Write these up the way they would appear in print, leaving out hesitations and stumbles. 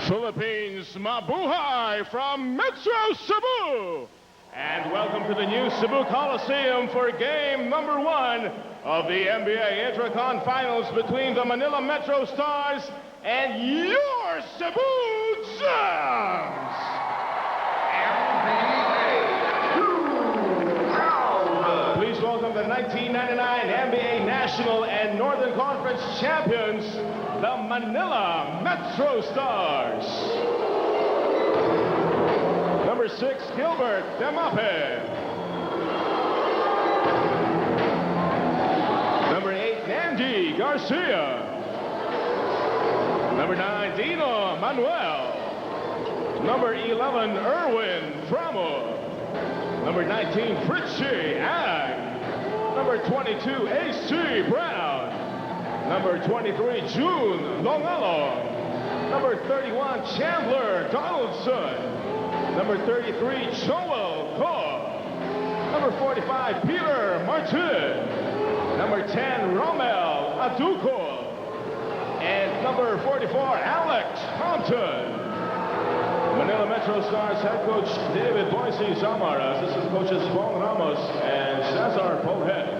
Philippines, mabuhay from Metro Cebu. And welcome to the new Cebu Coliseum for game number 1 of the MBA Intracon Finals between the Manila Metro Stars and your Cebu Gems. Please welcome the 1999 MBA National and Northern Conference champions, the Manila Metro Stars. Number 6, Gilbert Demape. Number 8, Nandi Garcia. Number 9, Dino Manuel. Number 11, Erwin Framo. Number 19, Fritchie Ang. Number 22, A.C. Brown. Number 23, June Longalong. Number 31, Chandler Donaldson. Number 33, Joel Ko. Number 45, Peter Martin. Number 10, Romel Aduko. And number 44, Alex Compton. Manila Metro Stars head coach David Boise Zamar, assistant coaches Paul Ramos and Cesar Polhead.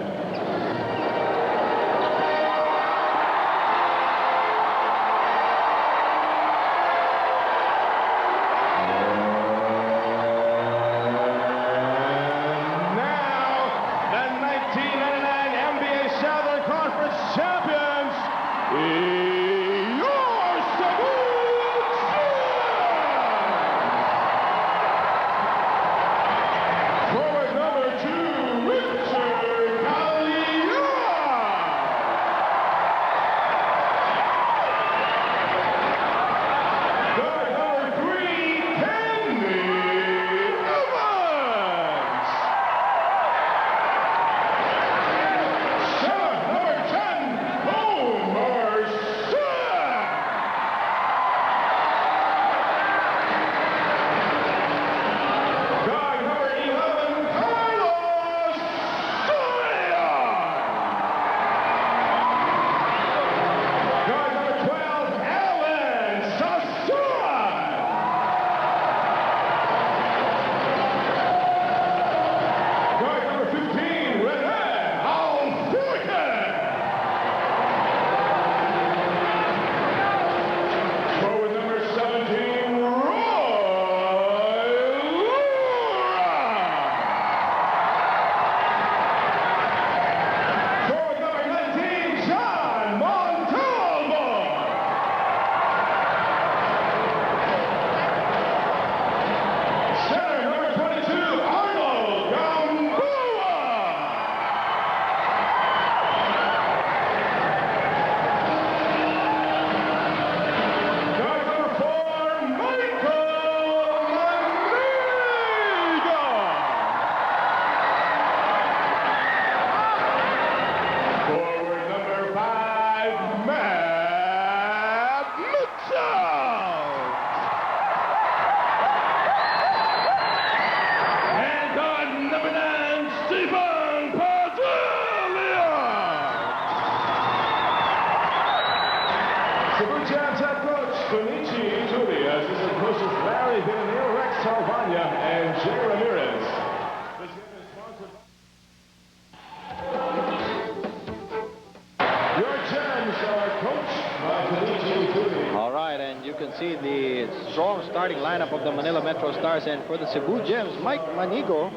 See the strong starting lineup of the Manila Metro Stars, and for the Cebu Gems, Mike Manigo,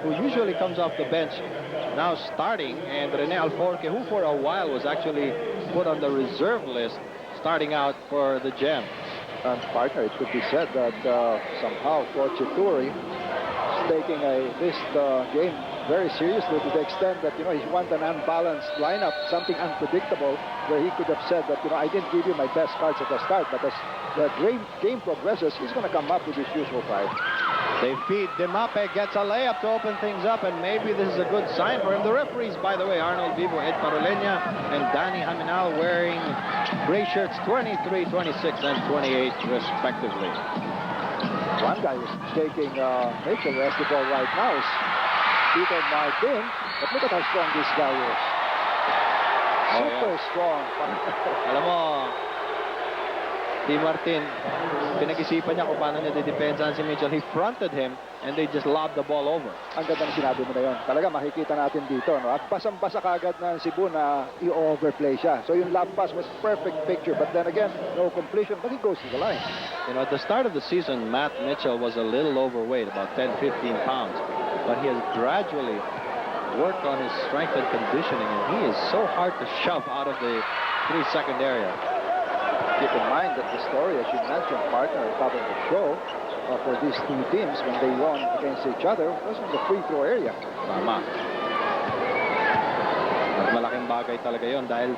who usually comes off the bench, now starting, and Rene Alforque, who for a while was actually put on the reserve list, starting out for the Gems. And partner, it could be said that somehow Coach Ituri is taking this game very seriously, to the extent that, he wants an unbalanced lineup, something unpredictable, where he could have said that, I didn't give you my best cards at the start, but as the game progresses, he's going to come up with his usual 5. They feed. Demape gets a layup to open things up, and maybe this is a good sign for him. The referees, by the way, Arnold Vivo, Ed Parolenia, and Danny Haminal, wearing gray shirts 23, 26, and 28, respectively. One guy who's taking major basketball right now is Peter Martin, but look at how strong this guy is. Super strong. Alam mo, Si Martin, pinag-isipan niya kung paano niya didepensahan si Mitchell. He fronted him and they just lobbed the ball over. Ang ganda ng sinabi mo na yun. Talaga makikita natin dito. No? At basang-basa kagad ng Cebu na i-overplay siya. So yung lob pass was perfect picture. But then again, no completion. But he goes to the line. You know, at the start of the season, Matt Mitchell was a little overweight, about 10, 15 pounds. But he has gradually worked on his strength and conditioning. And he is so hard to shove out of the 3-second area. Keep in mind that the story, as you mentioned, partner, on top of the show, for these two teams when they won against each other was in the free throw area. Tama. At malaking bagay talaga yon dahil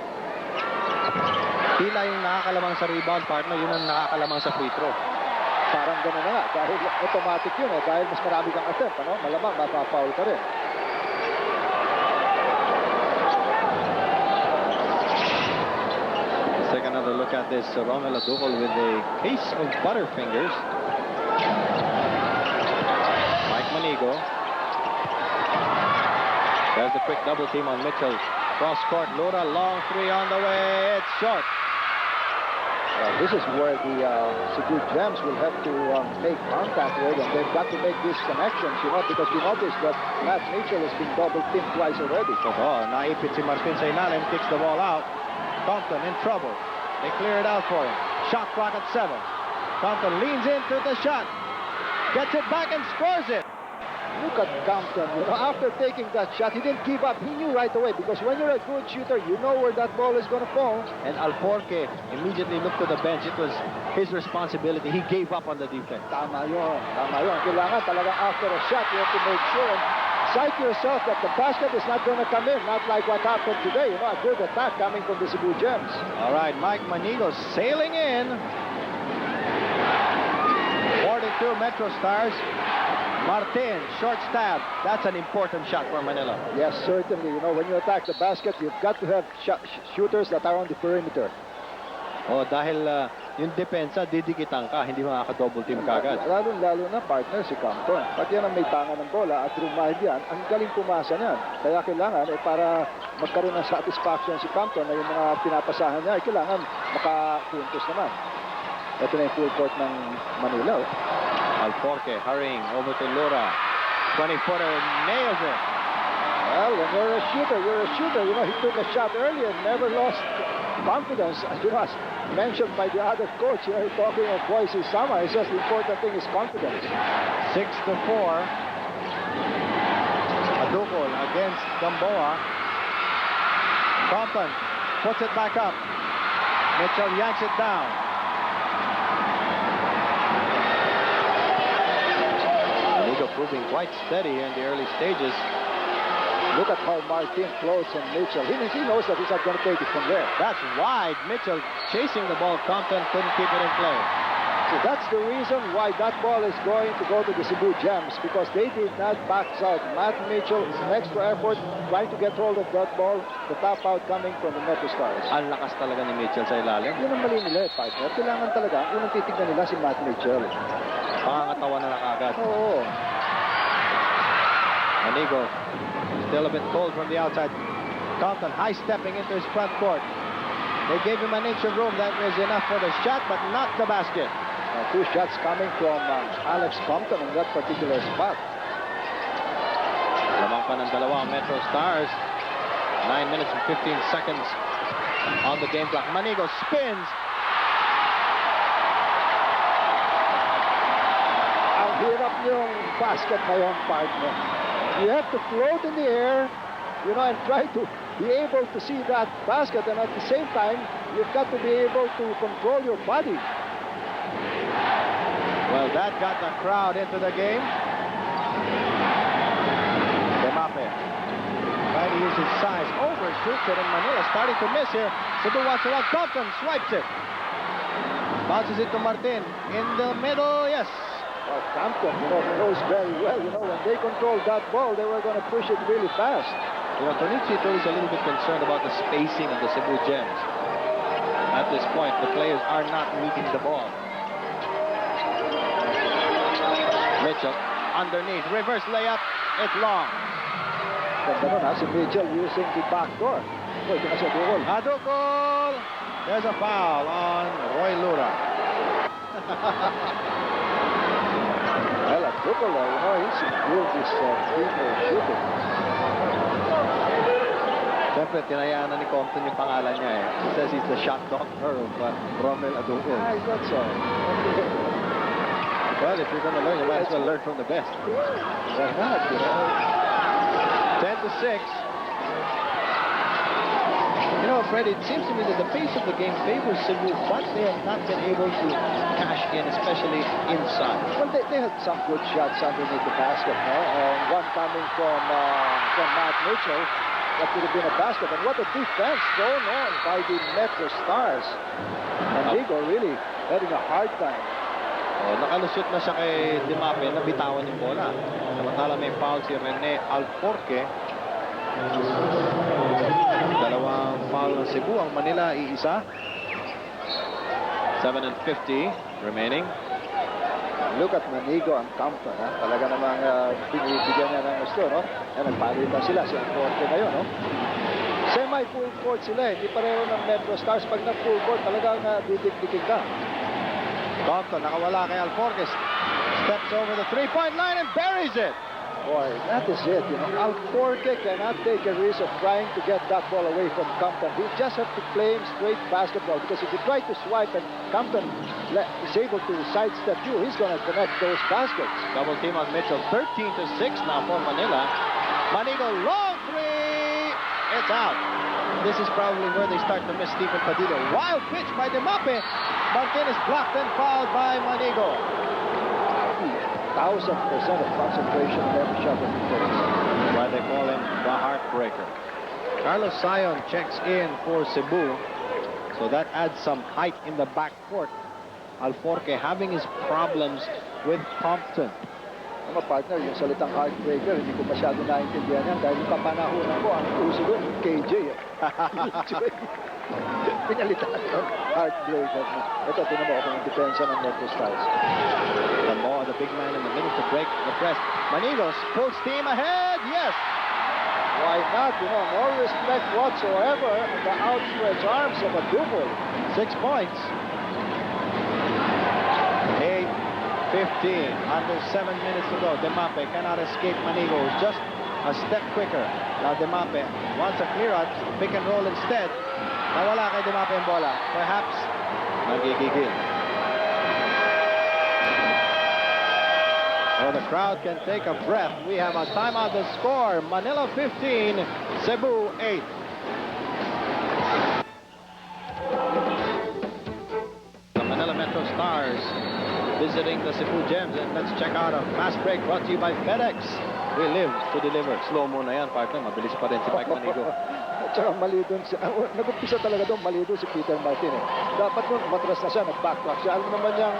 tila yung nakakalamang sa rebound, partner, yun ang nakakalamang sa free throw. Parang gano'n na nga. Dahil automatic yun eh. Dahil mas marami kang attempt, ano? Malamang mapapaul ka rin. Let's take another look at this. Romel Adukol with a case of butterfingers. Mike Manigo. There's the quick double team on Mitchell. Cross court, Lura, long three on the way. It's short. This is where the Cebu Gems will have to make contact with, and they've got to make these connections, you know, because we noticed that Matt Mitchell has been double teamed twice already. Naipit si Martin sa ilalim, kicks the ball out. Compton in trouble. They clear it out for him. Shot clock at 7. Compton leans into the shot. Gets it back and scores it. Look at Compton. You know, after taking that shot, he didn't give up. He knew right away, because when you're a good shooter, you know where that ball is going to fall. And Alforque immediately looked to the bench. It was his responsibility. He gave up on the defense. Tama yun. Tama yun. Kailangan talaga after a shot, you have to make sure and psych yourself that the basket is not going to come in. Not like what happened today. You know, a good attack coming from the Cebu Gems. All right, Mike Manigo sailing in. 42 Metro Stars. Martin, short stab. That's an important shot for Manila. Yes, certainly. You know, when you attack the basket, you've got to have shooters that are on the perimeter. Dahil yung depensa, didikitan ka, hindi makaka-double team kagad. Lalo na partner si Compton. Pag yan ang may tanga ng bola at rumahid yan, ang galing pumasa niyan. Kaya kailangan, para magkaroon ng satisfaction si Compton na yung mga pinapasahan niya, kailangan makapuntos naman. Ito na yung full court ng Manila. Alforque hurrying over to Lura. 20-footer, nails it. Well, when you're a shooter, you're a shooter. You know, he took a shot earlier and never lost confidence. As you know, as mentioned by the other coach, you know, talking of Boise Sama, he says the important thing is confidence. 6-4. Adukol against Gamboa. Compton puts it back up. Mitchell yanks it down. Manigo proving quite steady in the early stages. Look at how Martin floats on Mitchell. He knows that he's not going to take it from there. That's wide. Mitchell chasing the ball. Compton couldn't keep it in play. So that's the reason why that ball is going to go to the Cebu Gems, because they did not back out. Matt Mitchell, an extra effort, trying to get hold of that ball. The top out coming from the Metro Stars. Ang lakas talaga ni Mitchell sa ilalim. Yun ang mali nila, partner. Kailangan talaga, ang unang titignan nila si Matt Mitchell. Pangangatawan na nakagad. Oo. Manigo still a bit cold from the outside. Compton high-stepping into his front court. They gave him an inch of room. That was enough for the shot, but not the basket. Two shots coming from Alex Compton on that particular spot. Lamang pa ng dalawang Metro Stars. 9 minutes and 15 seconds on the game clock. Manigo spins. Ang hirap yung basket na yung partner. You have to float in the air, you know, and try to be able to see that basket, and at the same time, you've got to be able to control your body. Well, that got the crowd into the game. Demape trying to use his size, overshoots it, and Manila starting to miss here. Cebu wants it out. Compton swipes it. Bounces it to Martin. In the middle, yes. Well, Compton, you know, knows very well, you know, when they controlled that ball, they were going to push it really fast. You know, Tonichi is a little bit concerned about the spacing of the Cebu Gems. At this point, the players are not meeting the ball. Mitchell underneath, reverse layup, it's long. Ganda nun, si Mitchell using the back door. Ito na si Adukol. Adukol! There's a foul on Roy Lura. Well, at Ducal, he's improved his free-throw shooting. Siyempre, tinayaan na ni Compton yung pangalan niya eh. He says he's the shot doctor of Romel Aduco. I thought so. Well, if you're going to learn, you might as well learn from the best. Why not? 10-6. You know, Fred, it seems to me that the pace of the game favors Cebu, but they have not been able to cash in, especially inside. Well, they had some good shots underneath the basket, no? One coming from Matt Mitchell. That could have been a basket. And what a defense thrown on by the Metro Stars. And Ligo really having a hard time. Oh, nakalusot na siya kay Dimape, nabitawan yung bola. Samantala may foul si Rene Alforque. Dalawang foul ng Cebu, ang Manila iisa. 7:50 remaining. Look at Manigo and Campton. Talaga namang binibigyan niya ng gusto, no? Nagpalitan sila. Si Alforque ngayon, no? Semi-full court sila. Hindi pareho ng Metro Stars. Pag na-full court, talagang didikdikin ka. Compton nakawala kay Alforque. Steps over the three-point line and buries it. Boy, that is it. Alforque cannot take a risk of trying to get that ball away from Compton. He just have to play him straight basketball, because if you try to swipe and Compton is able to sidestep you, he's going to connect those baskets. Double team on Mitchell. 13-6 now for Manila. Manigo, long three. It's out. This is probably where they start to miss Stephen Padilla. Wild pitch by Dimape. Martin is blocked and fouled by Manigo. 1,000% of concentration in every shot that he takes. Why they call him the heartbreaker. Carlos Sion checks in for Cebu, so that adds some height in the backcourt. Alforque having his problems with Compton. Mga partner, yung salitang heartbreaker, hindi ko masyado naintindihan yan dahil yung kapanahonan ko, ang uso doon, yung KJ. Pinalitan doon, heartbreaker. Ito, tinan mo ako ng depensa ng Metro Stars. The big man in the middle to break the press. Manigo full steam ahead. Yes. Why not? No respect whatsoever in the outstretched arms of a double. 6 points. 8:15. Under 7 minutes to go. Dimape cannot escape Manigo. Just a step quicker. Now Dimape wants a clear out. Pick and roll instead. Nawala kay Dimape ang bola. Perhaps nagigigil. So the crowd can take a breath. We have a timeout. The score, Manila 15, Cebu 8. The Manila Metro Stars visiting the Cebu Gems. And let's check out a fast break brought to you by FedEx. We live to deliver. Slow mo na yan, partner. Mabilis pa rin si Mike Manigo. At saka mali doon. Nag-umpisa talaga doon, mali doon si Peter Martin. Dapat doon, matras na siya, nag-backtrack siya. Alam naman niyang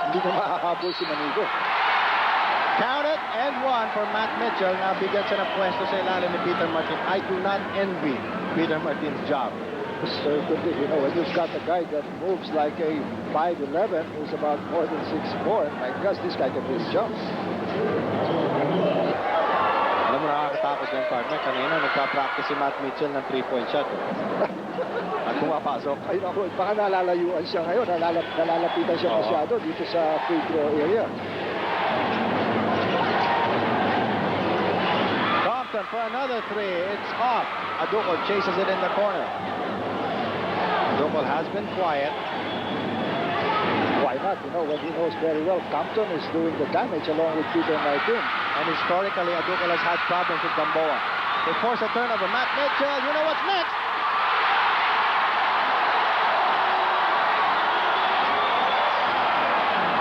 hindi niya makahabol si Manigo. Count it and one for Matt Mitchell. Now bigyan siya ng pwesto sa ilalim ni Peter Martin. I do not envy Peter Martin's job. Certainly, when you've got a guy that moves like a 5'11", who's about more than 6'4", my gosh, this guy can do his job. Alam mo, nakakatakot yung partner. Kanina, nagpa-practice si Matt Mitchell ng 3-point shot. At pumapasok. Ay, naku, baka nalalayuan siya ngayon. Nalalapitan siya masyado dito sa free throw area. For another three, it's off. Aduco chases it in the corner. Aduco has been quiet. Why not? When he knows very well Compton is doing the damage along with Peter Martin. And historically, Aduco has had problems with Gamboa. They force a turnover. Matt Mitchell, you know what's next?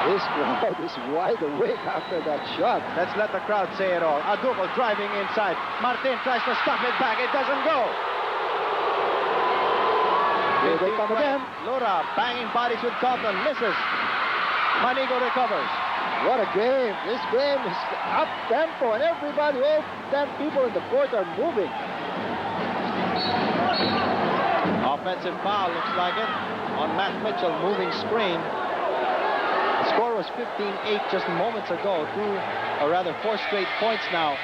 This crowd is wide awake after that shot. Let's let the crowd say it all. Aduco driving inside. Martin tries to stop it back. It doesn't go. Here they come again. Lura banging bodies with Compton. Misses. Manigo recovers. What a game. This game is up-tempo, and everybody, all 10 people in the court are moving. Offensive foul, looks like it, on Matt Mitchell, moving screen. The score was 15-8 just moments ago. 4 straight points now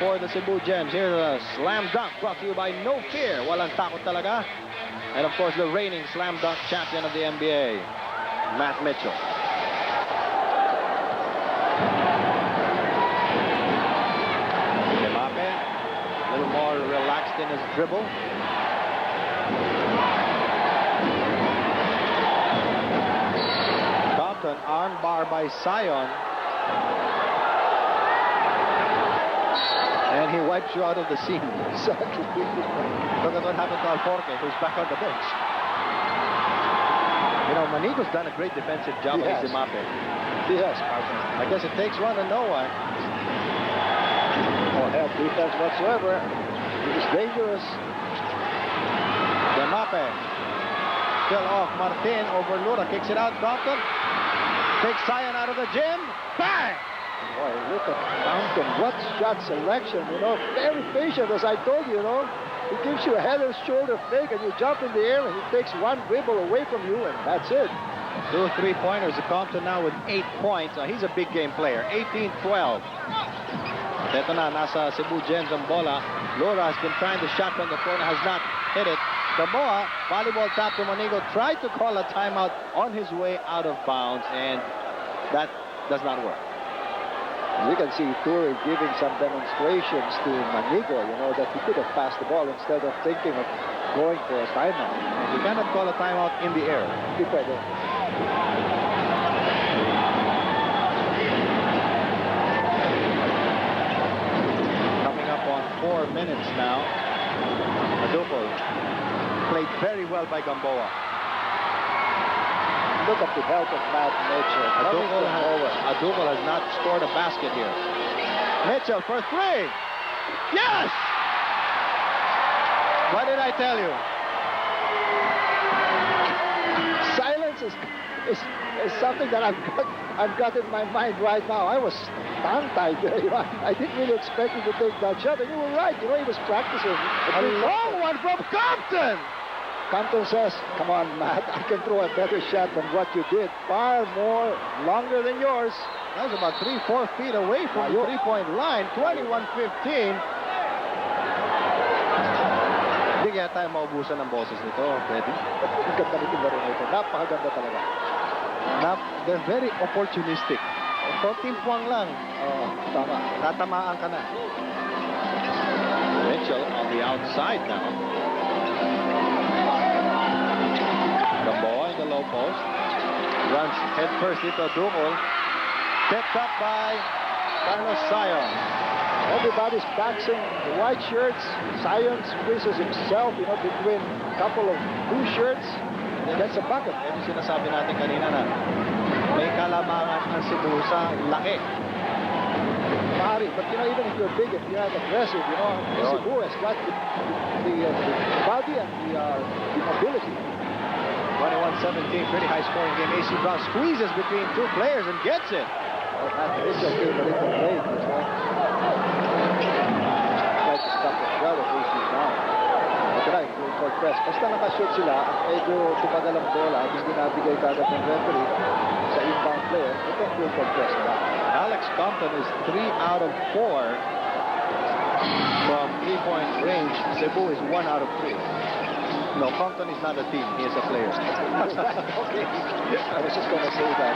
for the Cebu Gems. Here's a slam dunk brought to you by No Fear. Walang takot talaga. And of course, the reigning slam dunk champion of the NBA, Matt Mitchell. lost in his dribble. Compton, arm bar by Sion. And he wipes you out of the scene. Exactly. Look at what happened to Alforque, who's back on the bench. You know, Manigo's done a great defensive job against Dimape. Yes, I guess it takes one to know one. no help defense whatsoever. It is dangerous. Dimape. Still off. Martin over Lura. Kicks it out. Compton. Takes Sion out of the gym. Bang! Boy, look at Compton. What shot selection, you know. Very patient, as I told you, you know. He gives you a head and shoulder fake, and you jump in the air, and he takes one dribble away from you, and that's it. 2 3-pointers. Compton now with 8 points. He's a big game player. 18-12. Ito na, nasa Cebu Gems ang bola. Lura has been trying to shot from the corner, has not hit it. Gamboa, volleyball tap to Manigo, tried to call a timeout on his way out of bounds, and that does not work. You can see Turi giving some demonstrations to Manigo, you know, that he could have passed the ball instead of thinking of going for a timeout. You cannot call a timeout in the air. Hindi pwede. Coming up on 4 minutes now. Adupol played very well by Gamboa. Look at the help of Matt Mitchell. Adupol has not scored a basket here. Mitchell for 3. Yes! What did I tell you? Silence is something that I've got in my mind right now. I was tongue-tied there. You know, I didn't really expect him to take that shot, and you were right. You know, he was practicing. A long one from Compton! Compton says, come on, Matt, I can throw a better shot than what you did. Far more longer than yours. That was about 3-4 feet away from the three-point line. 21-15. Hindi kaya tayo maubusan ng boses nito, Freddy. Ang ganda nito laro nito. Napakaganda talaga. They're very opportunistic. 14 puwang lang. Tama. Tatamaan ka na. Mitchell on the outside now. Gamboa in the low post. Runs head first into Dumol. Tipped up by Carlos Sion. Everybody's boxing the white shirts. Sion squeezes himself, you know, between a couple of blue shirts. And gets a bucket. Yan yung sinasabi natin kanina na may kalamangan ang Cebu sa laki. Mahari, but you know, even if you're big, if you're not aggressive, you know, Cebu has got the body and the mobility. 21-17, pretty high scoring game. AC Brown squeezes between 2 players and gets it. Mitchell came a little late, you know. Tried to stop the shot of AC Brown. Try, going for press. Basta nakashoot sila, medyo tumagal ang bola, hindi nabigay kagad ng referee sa inbound player, ito ang going for press na. Alex Compton is 3 out of 4 from 3-point range. Cebu is 1 out of 3. No, Compton is not a team. He is a player. Okay. I was just going to say that.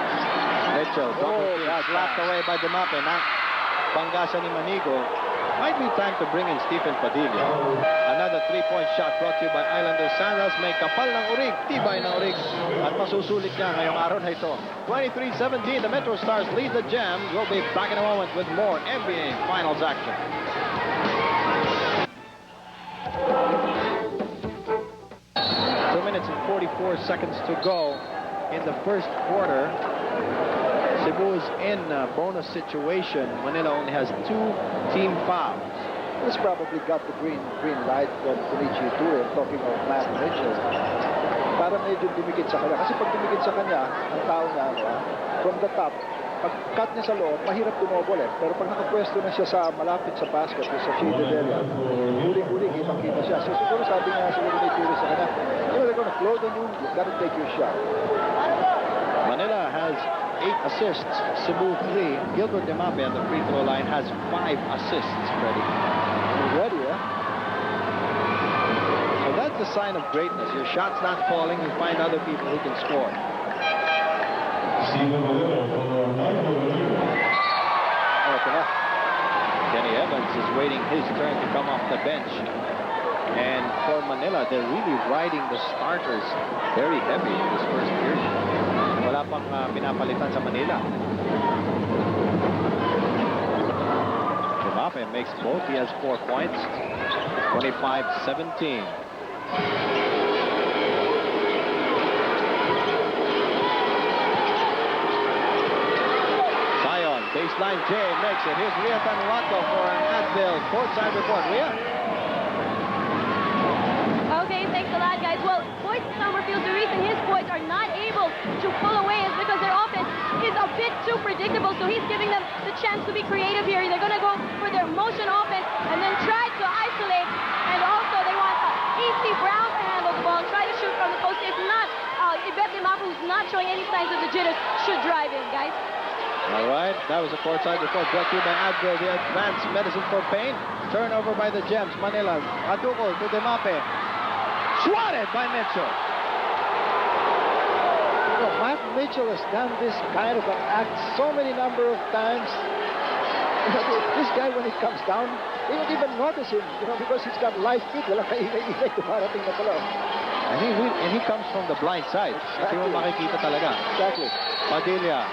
Mitchell, slapped away by Dimape. Pangasa ni Manigo. Might be time to bring in Stephen Padilla. Another 3-point shot brought to you by Islander Sandals. May kapal ng urig, tibay ng urig. At masusulit niya ngayong araw na ito. 23-17, the Metro Stars lead the Gems. We'll be back in a moment with more NBA Finals action. Minutes and 44 seconds to go in the first quarter. Cebu is in a bonus situation. Manila only has 2 team fouls. He's probably got the green light from Kunichi Ture, talking of Matt Mitchell. Para medyo dumikit sa kanya. Kasi pag dumikit sa kanya, ang tao niya, from the top, pag cut niya sa loob, mahirap dumobol eh. Pero pag nakapwesto na siya sa malapit sa basket, sa shaded area, huling-huling, kitang-kita siya. So siguro sabi niya siguro ni Ture sa kanya, you know, they're gonna float on you, you gotta take your shot. Manila has 8 assists, Cebu 3. Gilbert Dimape at the free throw line has 5 assists, Freddie. Already, eh? So that's a sign of greatness. Your shot's not falling, you find other people who can score. Kenny Evans is waiting his turn to come off the bench. And for Manila, they're really riding the starters very heavy in this first period. Wala pang pinapalitan sa Manila. Demape makes both. He has 4 points. 25-17. Zion, baseline J makes it. Here's Ria Tanuato for an Advil courtside report. Ria? Okay, thanks a lot, guys. Well, Boyd Summerfield, the reason his boys are not able to pull away is because their offense is a bit too predictable. So he's giving them the chance to be creative here. They're going to go for their motion offense and then try to isolate. And also, they want E.C. Brown to handle the ball, try to shoot from the post. If not, Ibete Mapu, who's not showing any signs of the jitters, should drive in, guys. All right, that was a courtside report brought to you by Advil, the advanced medicine for pain. Turnover by the Gems. Manila. Aduko to Demape. Swatted by Mitchell. You know, Matt Mitchell has done this kind of an act so many number of times. You know, this guy, when it comes down, they don't even notice him, you know, because he's got live feet. Walang kaingay-ingay, dumarating na pala. And he comes from the blind side. Hindi mo makikita talaga. Exactly. Padilla.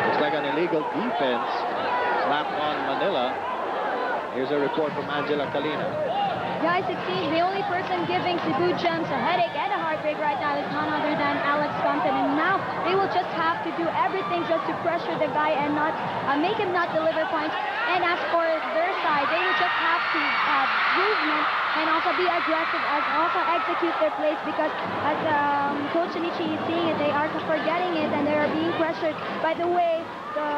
Looks like an illegal defense slapped on Manila. Here's a report from Angela Kalina. Guys, it seems the only person giving Cebu Gems a headache and a heartbreak right now is none other than Alex Compton. And now they will just have to do everything just to pressure the guy and not make him not deliver points. And as for their side, they will just have to movement and also be aggressive and also execute their plays, because as Coach Shinichi is seeing it, they are forgetting it and they are being pressured by the way the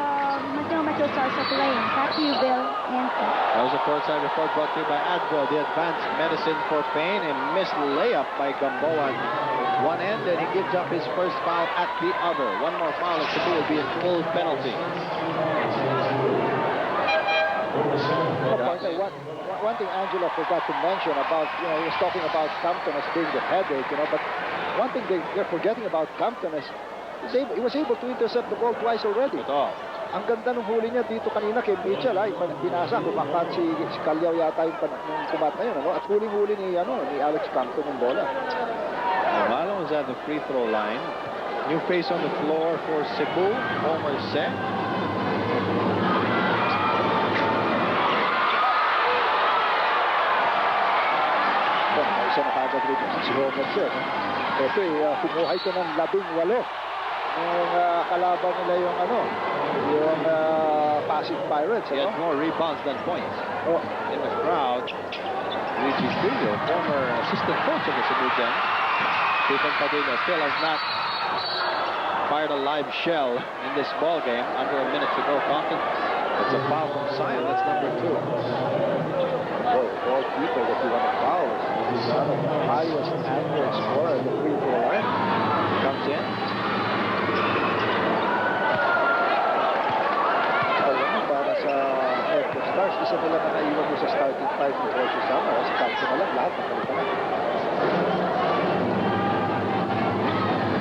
Manila Metro Stars are playing. Back to you, Bill. That was a courtside report brought to you by Advil, the advanced medicine for pain. A missed layup by Gamboa at one end, and he gives up his first foul at the other. One more foul at Cebu will be a full penalty. One thing Angela forgot to mention about, you know, he was talking about Compton as being the headache, you know, but one thing they're forgetting about Compton is he was able to intercept the ball twice already. Ito. Ang ganda ng huli niya dito kanina kay Mitchell, binasa, kumakat si Calyaw yata yung kumat na yun, ano? At huling-huli ni Alex Compton ng bola. Malo is at the free throw line. New face on the floor for Cebu, Homer Se. Isa na kagad rin si Homer Se. Ito kumuha ito ng 18. Yung kalaban nila yung yung Pasig Pirates. He had more rebounds than points. Oh. In the crowd, Luigi Trillo, former assistant coach of the Cebu Gems. Stephen Padilla still has not fired a live shell in this ball game. Under a minute to go. Compton. It's a foul from Zion. That's number 2. All people that you want to foul is one of the highest average scorer in the free throw line. Comes in. Para sa Metro Stars, isa nila na naiwan mo sa starting 5 ni Coach Summer. Kasi Compton na lang, lahat nakalitan na.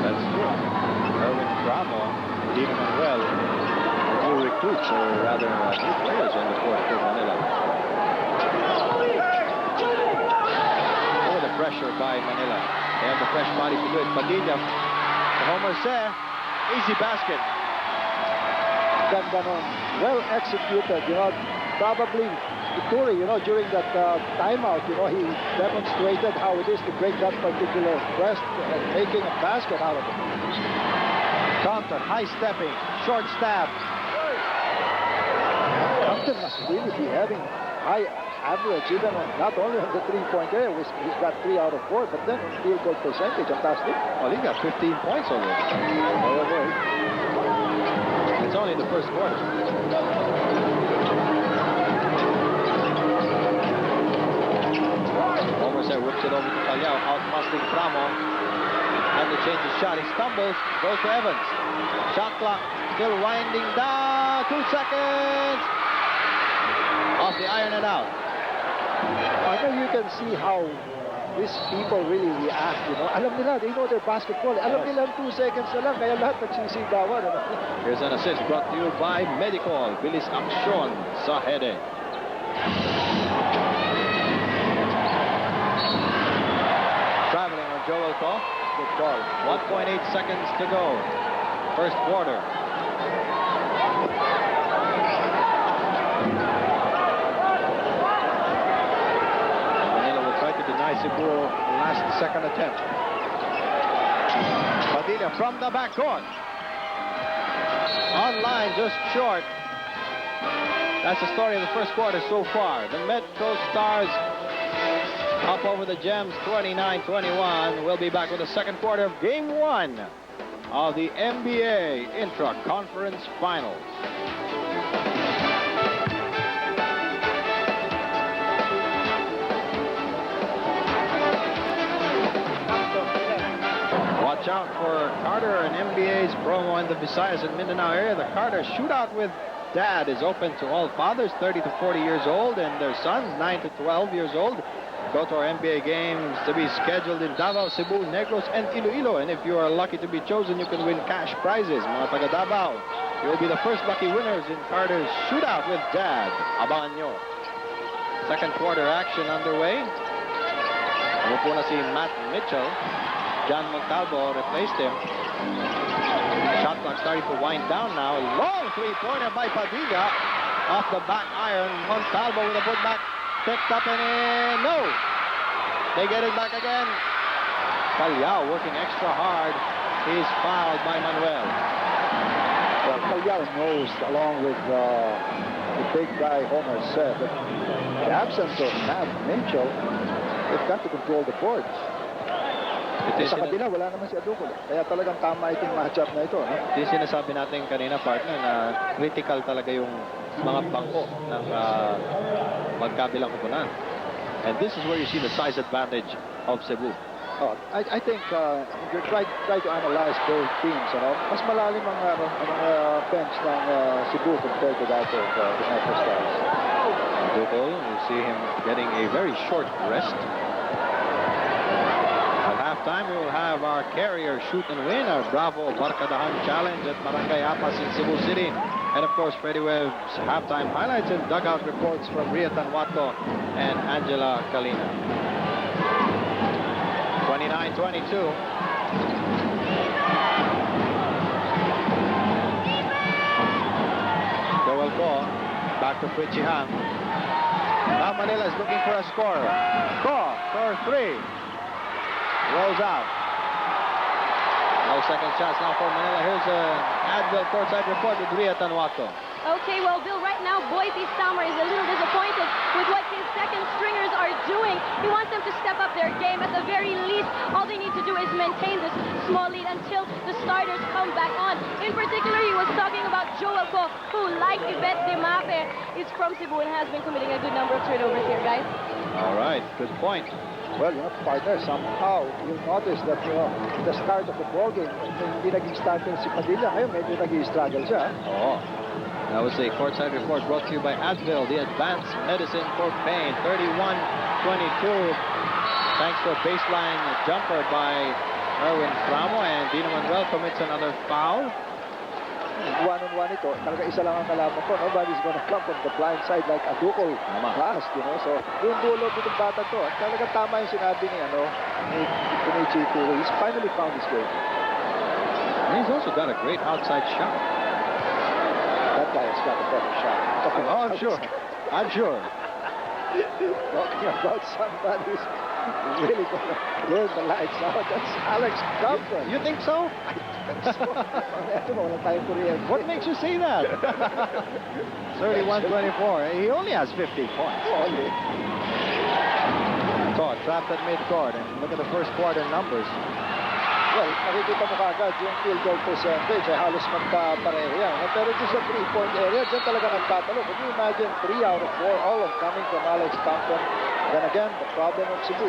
That's true. Erwin Bramo, Dino Manuel, new recruits, or rather new players on the court for Manila. Oh, the pressure by Manila. They have the fresh body to do it. Padilla, Homer Se, easy basket. Ganda nun. Well executed, you know. Probably Ituri, you know, during that timeout, you know, he demonstrated how it is to break that particular press and making a basket out of it. Compton, high stepping, short stab. Compton must really be having high average, even not only on the three-point area, he's got 3 out of 4, but then field goal percentage, fantastic. Well, he got 15 points already. It's only the first quarter. Homer Se whips it over to Calyaw, out-muscling Bramo. And to change his shot, he stumbles, goes to Evans. Shot clock still winding down. 2 seconds. Off the iron and out. I know you can see how these people really react, you know. Alam nila, they know their basketball. Alam nila 2 seconds na lang, kaya lahat nagsisigawan. Here's an assist brought to you by Medicol. Bilis aksyon sa headache. call. Good call. 1.8 seconds to go. First quarter. Manila will try to deny Cebu last second attempt. Padilla from the backcourt. Online, just short. That's the story of the first quarter so far. The Metro Stars up over the Gems, 29-21. We'll be back with the second quarter of Game 1 of the MBA Intra-Conference Finals. Watch out for Carter and MBA's promo in the Visayas and Mindanao area. The Carter shootout with Dad is open to all fathers, 30 to 40 years old, and their sons, 9 to 12 years old. Go to our MBA games to be scheduled in Davao, Cebu, Negros, and Iloilo. And if you are lucky to be chosen, you can win cash prizes. Mga taga Davao, you'll be the first lucky winners in Carter's shootout with Dad. Abangan nyo. Second quarter action underway. Ano po na si Matt Mitchell. John Montalvo replaced him. Shot clock starting to wind down now. Long three-pointer by Padilla. Off the back iron. Montalvo with a putback. Picked up and in. No. They get it back again. Calyao working extra hard. He's fouled by Manuel. Well, Calyao knows, along with the big guy Homer said, that the absence of Matt Mitchell, they've got to control the boards. Sa kabila, wala naman si Aducol. Kaya talagang tama itong matchup na ito. No? Yung sinasabi natin kanina, partner, na critical talaga yung mga bangko ng magkabilang kupunan. And this is where you see the size advantage of Cebu. Oh, I think if you try to analyze both teams, mas malalim ang bench ng Cebu compared to that of the Metro Stars. Aducol, you see him getting a very short rest. Halftime, we will have our carrier shoot and win, our Bravo Barkadahan Challenge at Barangay Apas in Cebu City. And of course, Freddie Webb's halftime highlights and dugout reports from Ria Tanwato and Angela Kalina. 29-22. Joel Ko, back to Fritchie Hang. Now Manila is looking for a scorer. Ko for three. Rolls out. No second chance now for Manila. Here's Advil courtside report with Ria Tanwato. Okay, well, Bill, right now, Boise Summer is a little disappointed with what his second stringers are doing. He wants them to step up their game. At the very least, all they need to do is maintain this small lead until the starters come back on. In particular, he was talking about Joel Ko, who, like Yvette Demape, is from Cebu and has been committing a good number of turnovers here, guys. All right, good point. Well, partner, somehow you'll notice that, at the start of the ball game, hindi naging starter si Padilla. Ngayon, medyo naging struggle siya. Oh. That was a courtside report brought to you by Advil, the advanced medicine for pain. 31-22. Thanks to a baseline jumper by Erwin Framo, and Dino Manuel commits another foul. One-on-one ito, talaga isa lang ang kalaban ko. Nobody's gonna come from the blind side like Aducol last, So, yung dulo ditong bata to, at talaga tama yung sinabi ni Kunichi Turo. He's finally found his way. And he's also got a great outside shot. That guy has got a better shot. Oh, I'm sure. I'm sure. Talking about somebody who's really gonna burn the lights out. That's Alex Compton. You think so? What makes you say that? 31-24. He only has 15 points. Only. So, trapped at midcourt. And look at the first quarter numbers. Well, nakikita mo kagad yung field goal percentage ay halos magkapareho yan. Pero dito sa 3-point area, dyan talaga nagtatalo. Can you imagine 3 out of 4, all of coming from Alex Compton? Then again, the problem of Cebu.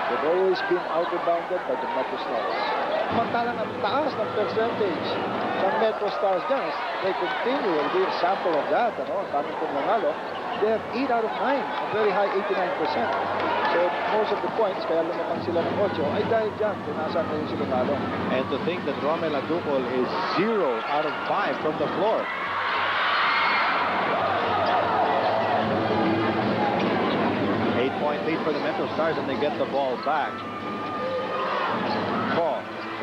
They've always been out-rebounded by the Metro Stars. Samantalang ang taas ng percentage sa Metro Stars dyan. They continue, will be a sample of that, coming from Manalo. They have 8 out of 9, a very high 89%. So most of the points, kaya lumapang sila ng 8, ay dahil dyan, kung nasaan kayo sila talo. And to think that Romel Aducol is 0 out of 5 from the floor. Point lead for the Metro Stars, and they get the ball back.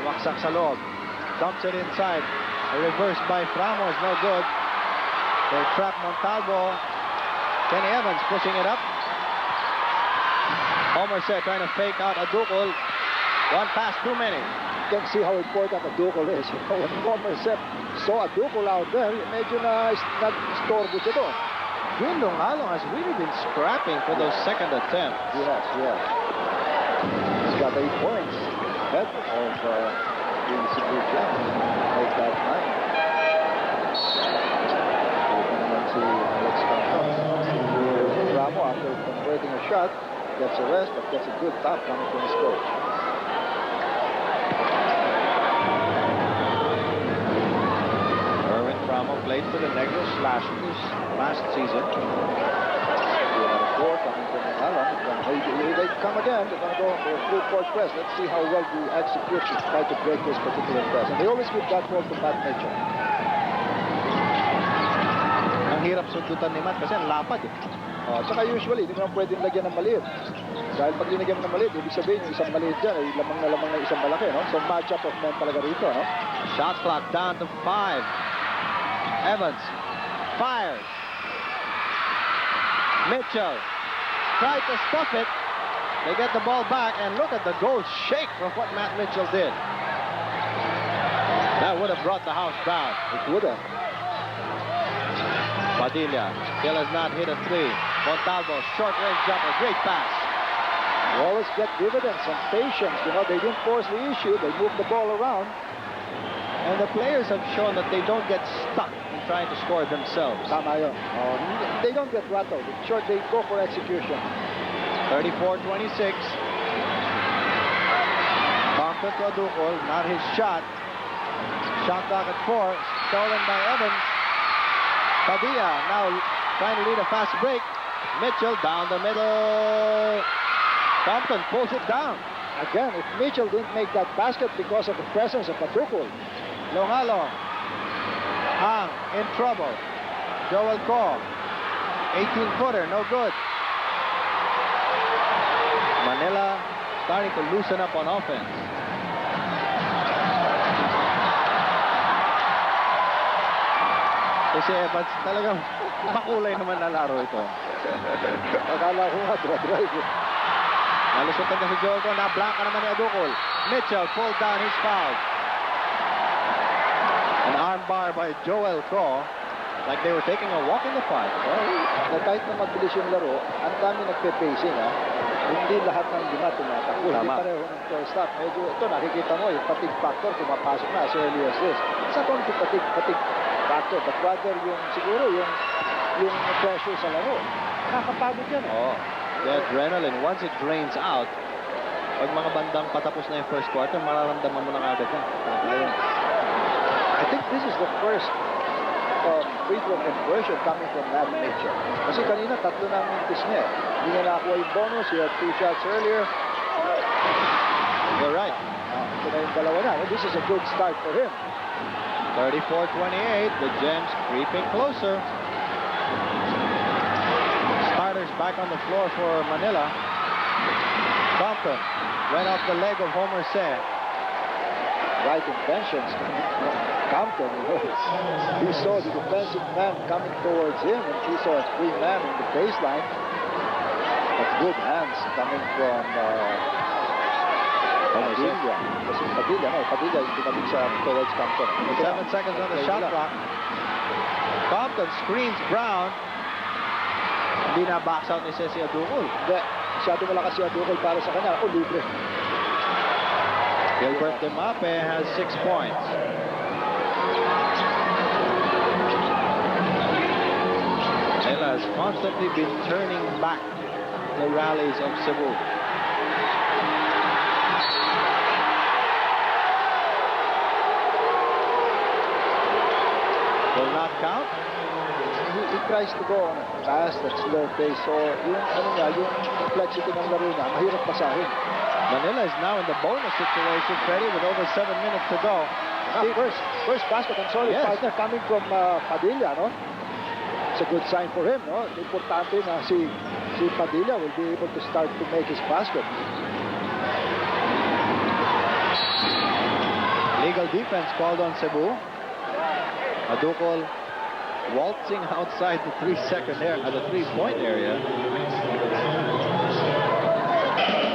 Sumaksak sa loob. Dumps it inside. A reverse by Framo is no good. They trap Montalvo. Kenny Evans pushing it up. Homerse trying to fake out Adukol. One pass too many. You can see how important Adukol is. When Homerse saw Adukol out there, medyo nag-storbo siya doon. Green Longalo has really been scrapping for those second attempts. Yes. He's got 8 points ahead of the Cebu Gems. Make that 9. So we can see Alex Campos. Ramo, after converting a shot, gets a rest, but gets a good tap coming from his coach. Erwin Framo played for the Negros last season. 4 coming from Alan. They come again. They're going to go for full court press. Let's see how well the execution try to break this particular press. And they always give that ball to Pat Mitchell. Ang hirap sundutan ni Matt kasi ang lapad eh. Tsaka usually, hindi mo naman pwedeng lagyan ng maliit. Dahil pag linagyan mo ng maliit, ibig sabihin yung isang maliit dyan ay lamang na isang malaki, no? So match-up of men talaga rito, no? Shot clock down to 5. Evans fires. Mitchell tried to stuff it. They get the ball back, and look at the goal shake from what Matt Mitchell did. That would have brought the house down. It would have. Padilla still has not hit a 3. Montalvo, short-range jumper, great pass. You always get dividends and patience. You know, they didn't force the issue. They moved the ball around. And the players have shown that they don't get stuck in trying to score themselves. Tama yun. They don't get rattled. In short, they go for execution. 34-26. Compton to Adukol, not his shot. Shot clock at 4, stolen by Evans. Padilla now trying to lead a fast break. Mitchell down the middle. Compton pulls it down. Again, if Mitchell didn't make that basket because of the presence of Adukol. Longalo. Hang in trouble. Joel Ko. 18-footer, no good. Manila starting to loosen up on offense. Kasi Evans talagang makulay naman na laro ito. Akala ko nga, drive. Nalusutan na si Joel Ko. Na-blanka naman ni Adukol. Mitchell pulled down his foul. An arm bar by Joel Ko. Like they were taking a walk in the park. Well, kahit na mabilis yung laro, ang dami nagpe-pacing, ha? Hindi lahat ng lima tumatakbo. Hindi pareho ng first half. Medyo, ito nakikita mo, yung fatigue factor pumapasok na as early as this. It's not only fatigue factor, but rather yung, siguro, yung pressure sa laro. Nakakapagod yan, eh. Oh, the adrenaline, once it drains out, pag mga bandang patapos na yung first quarter, mararamdaman mo na agad yan. I think this is the first free throw conversion coming from Matt Mitchell. Kasi kanina, 3 na ang mintis niya. Hindi niya nakakuha yung bonus. He had 2 shots earlier. You're right. Ito na yung dalawa na. This is a good start for him. 34-28, the Gems creeping closer. Starters back on the floor for Manila. Compton went off the leg of Homerse. Right intentions. Compton, he saw the defensive man coming towards him, and he saw a free man in the baseline. But good hands coming from Padilla. Kasi Padilla yung dumating sa towards Compton. 7 seconds on the shot clock. Compton screens Brown. Hindi na box out ni Ceci Adukol. Hindi. Masyado malakas si Adukol para sa kanya. O, libre. Gilbert Demape has 6 points. Manila has constantly been turning back the rallies of Cebu. Will not count. He tries to go on a fast and slow pace. So, yung complexity ng laro niya, mahirap basahin. Manila is now in the bonus situation, Freddie, with over 7 minutes to go. First basket and solid partner coming from Padilla, no? It's a good sign for him, no? Importante na si Padilla will be able to start to make his basket. Illegal defense called on Cebu. Adukol waltzing outside the 3-point area.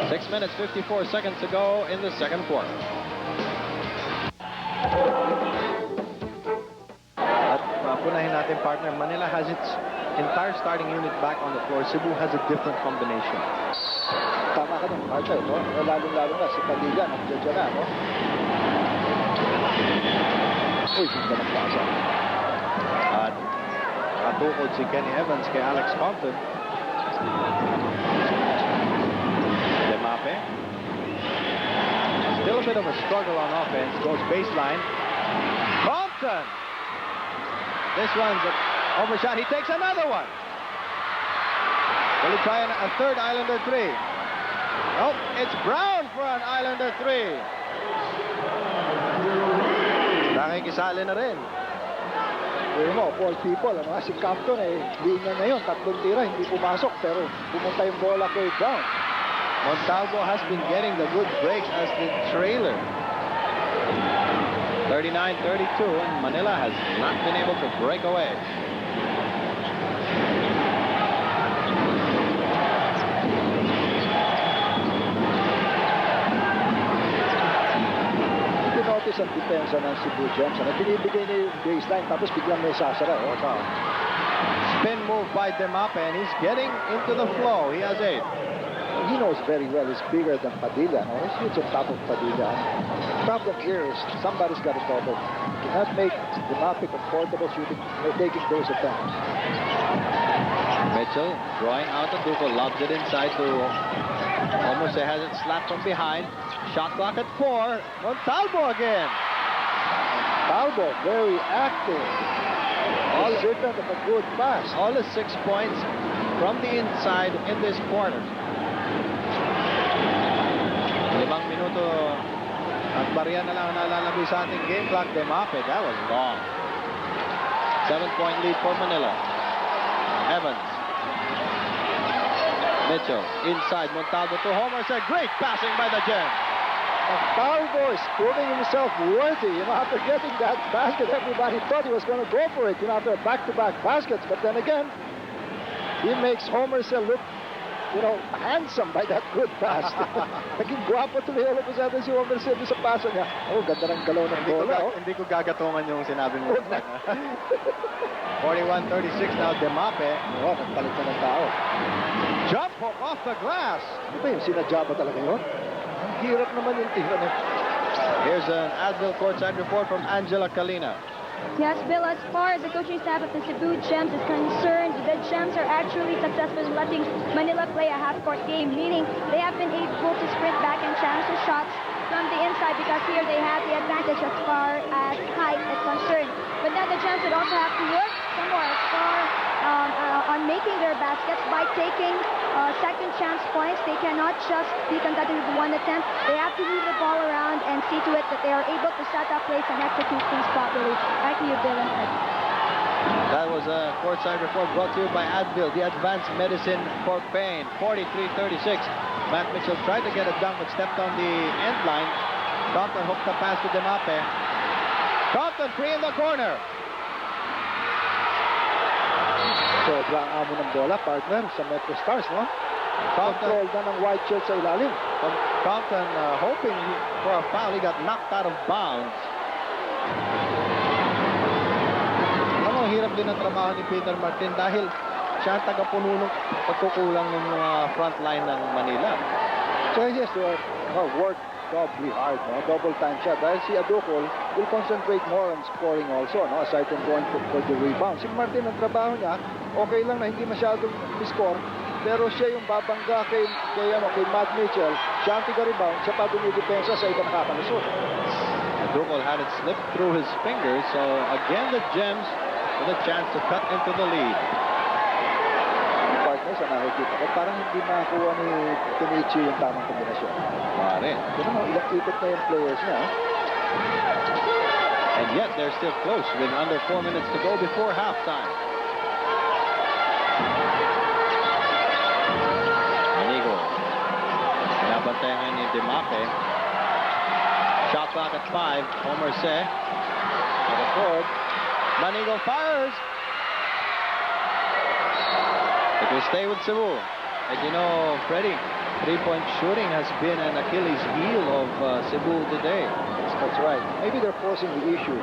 6 minutes, 54 seconds to go in the second quarter. At punahin natin, partner, Manila has its entire starting unit back on the floor. Cebu has a different combination. Tama ka ng partner, no? Lalo-lalo na si Padilla, nandiyan dyan na, no? Uy, ganda ng pasa. At nakatukod si Kenny Evans kay Alex Compton. Demape. Still a bit of a struggle on offense. Goes baseline. Compton! This one's an overshot. He takes another one. Will he try a third Islander three? Nope, it's Brown for an Islander three. Nakikisali na rin. Pero mo, all people, ano nga, si Compton, linya na yun, 3 tira, hindi pumasok, pero pumunta yung bola kay Brown. Montalvo has been getting the good breaks as the trailer. 39-32, and Manila has not been able to break away. Notice ang depensa ng Cebu Gems. Binibigay niya yung baseline tapos biglang may sasara. Spin move by Demape, and he's getting into the flow. He has 8. He knows very well he's bigger than Padilla. No? He shoots on top of Padilla. The problem here is somebody's got to double. You cannot make Demape comfortable shooting, taking those attempts. Mitchell drawing out the Duco, lobs it inside to almost has it slapped from behind. Shot clock at 4. Montalvo again. Montalvo, very active. All certain of a good pass. All the 6 points from the inside in this quarter. 5 minuto at barya na lang nalalabis sa ating game clock. Demape, that was long. 7-point lead for Manila. Evans. Mitchell inside. Montalvo to Homer. Said great passing by the Gem. Montalvo is proving himself worthy. You know, after getting that basket, everybody thought he was going to go for it. You know, after back-to-back baskets. But then again, he makes Homer look, you know, handsome by that good pass. Naging guwapo tuloy ako sa atin si Homer sa pasa niya. Oh, ganda ng galaw ng bola. Hindi ko gagatungan yung sinabi mo. 41-36 now, Demape. Oh, nagpalit na ng tao. Jump hook off the glass. Ano ba yung sinadya ba talaga yun? Ang hirap naman yung tira na. Here's an Advil courtside report from Angela Kalina. Yes, Bill, as far as the coaching staff of the Cebu Gems is concerned, the Gems are actually successful in letting Manila play a half-court game, meaning they have been able to sprint back and challenge the shots from the inside because here they have the advantage as far as height is concerned. But now the Gems would also have to work some more as far on making their baskets by taking second chance points. They cannot just be contented with one attempt. They have to move the ball around and see to it that they are able to set up plays and execute things properly. Back to you, Bill and Ed. That was a courtside report brought to you by Advil, the advanced medicine for pain. 43-36. Matt Mitchell tried to get a dunk but stepped on the end line. Compton hooked the pass to Demape. Compton free in the corner. Sobrang amo ng bola, partner, sa Metro Stars, no? Control na ng white shirt sa ilalim. Compton hoping for a foul. He got knocked out of bounds. Alam mo, hirap din ang trabaho ni Peter Martin dahil siya ang tagapuno ng pagkukulang ng mga front line ng Manila. So he has to work doubly hard, no? Double time shot. Dahil si Adukol will concentrate more on scoring also, no? Aside from going for the rebound. Si Martin, ang trabaho niya, okay lang na hindi masyadong score, pero siya yung babangga kay Matt Mitchell. Siya ang tiga-rebound, siya pa dumidepensa sa ibang nakakalusot. Adukol had it slip through his fingers, so again the Gems with a chance to cut into the lead. Partner, sa nakikita ko, parang hindi nakakuha ni Tinichi yung tamang kombinasyon. Pare. Pero mo, ilang ikot na yung players niya. And yet they're still close with under 4 minutes to go before halftime. Manigo. Nabantayan ni Demape. Shot clock at 5. Homer Se. On the fourth. Manigo fires. It will stay with Cebu. And you know, Freddie, three-point shooting has been an Achilles heel of Cebu today. Yes, that's right. Maybe they're forcing the issue.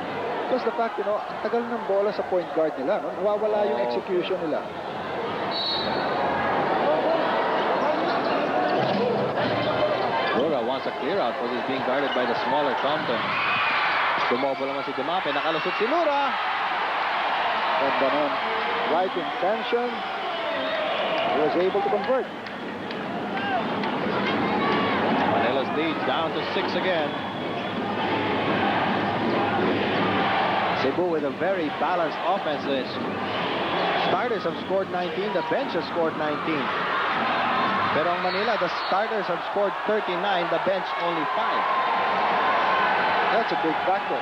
Plus the fact, ang tagal ng bola sa point guard nila, no? Nawawala yung execution nila. Lura wants a clear out, but he's being guarded by the smaller Compton. Dumobo naman si Dumape. Nakalusot si Lura. Ganda nun. Right intention. He was able to convert. Manila's lead down to 6 again. Cebu with a very balanced offense. The starters have scored 19. The bench has scored 19. Pero ang Manila, the starters have scored 39. The bench only 5. That's a big factor.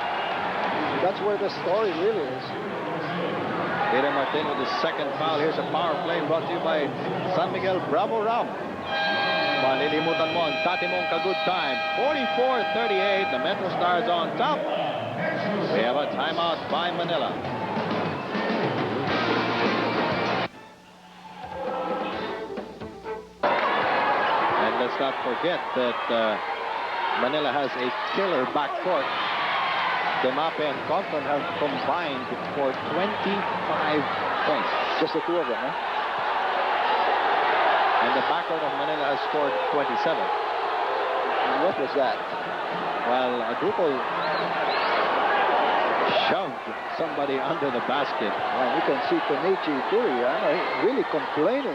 That's where the story really is. Peter Martin with his second foul. Here's a power play brought to you by San Miguel Bravo Ram. Malilimutan mo ang dati mong ka-good time. 44-38. The Metro Stars on top. We have a timeout by Manila. And let's not forget that Manila has a killer backcourt. Dumape and Compton have combined for 25 points. Just the two of them, huh? And the backcourt of Manila has scored 27. And what was that? Well, Adupo shoved somebody under the basket. And you can see Kenichi Turi, really complaining.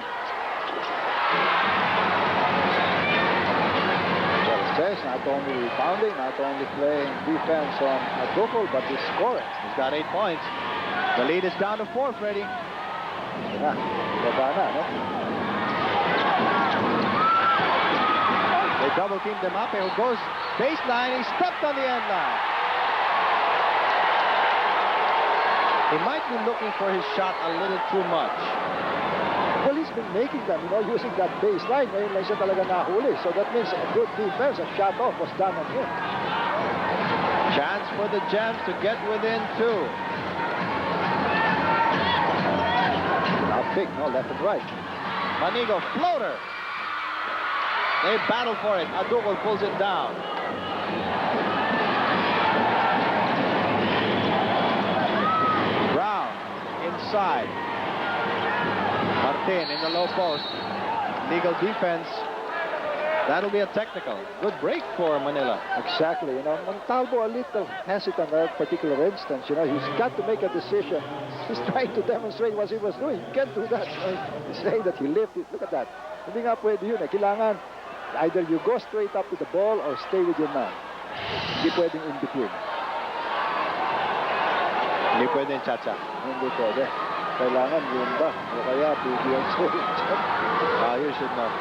Says not only rebounding, not only playing defense on Adupo, but he's scoring. He's got 8 points. The lead is down to 4, Freddie. Yeah, no? They double team Dumape, who goes baseline. He stepped on the end line. He might be looking for his shot a little too much. Well, he's been making them, using that baseline. Ngayon lang siya talaga nahuli. So that means a good defense. A shot off was done on him. Chance for the Gems to get within 2. Now big, left and right. Manigo floater. They battle for it. Adupo pulls it down. Brown inside. Martin in the low post. Legal defense. That'll be a technical. Good break for Manila. Exactly. Montalvo a little hesitant in that particular instance. He's got to make a decision. He's trying to demonstrate what he was doing. He can't do that. He's saying that he lifted. Look at that. Hindi nga pwede yun. Kailangan either you go straight up to the ball or stay with your man. Hindi pwedeng in between. Hindi pwedeng cha-cha. Hindi pwede. Kailangan yun ba? O kaya bigyan siya. You should know.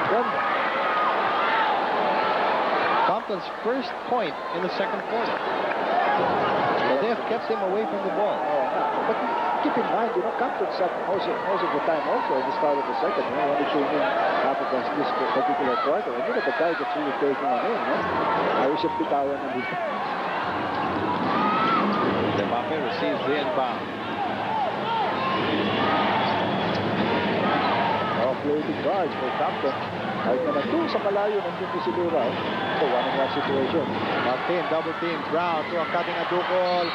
Ganda. Compton's first point in the second quarter. So they have kept him away from the ball. But keep in mind, Compton sat most of the time also at the start of the second. When he came in half of this particular quarter. And the guy that's really taking on him. Ayos yung bitawan ng dito. Dumape receives the inbound. Floating guards for Compton. Kahit na nandun sa malayo nandun si Lura. So, one-on-one situation. Martin double team. Brown to a cutting Adupo.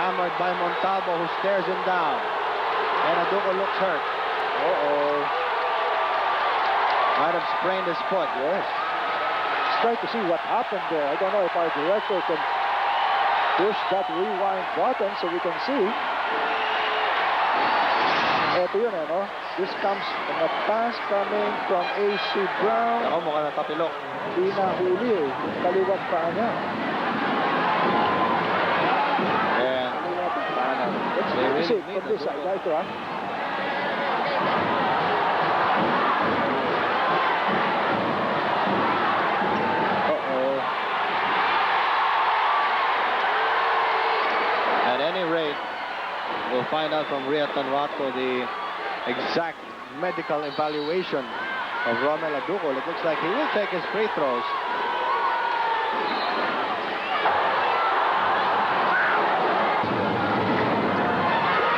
Hammered by Montalvo, who stares him down. And Adupo looks hurt. Might have sprained his foot. Yes. Let's try to see what happened there. I don't know if our director can push that rewind button so we can see. Ito yun, This comes from a pass coming from A.C. Brown. Ako mukhang natapilok. Hindi nahuli yung kaliwat paa niya. And Let's see from this side. Ito, At any rate, we'll find out from Rhea Tanwato the exact medical evaluation of Romel Aducol. It looks like he will take his free throws.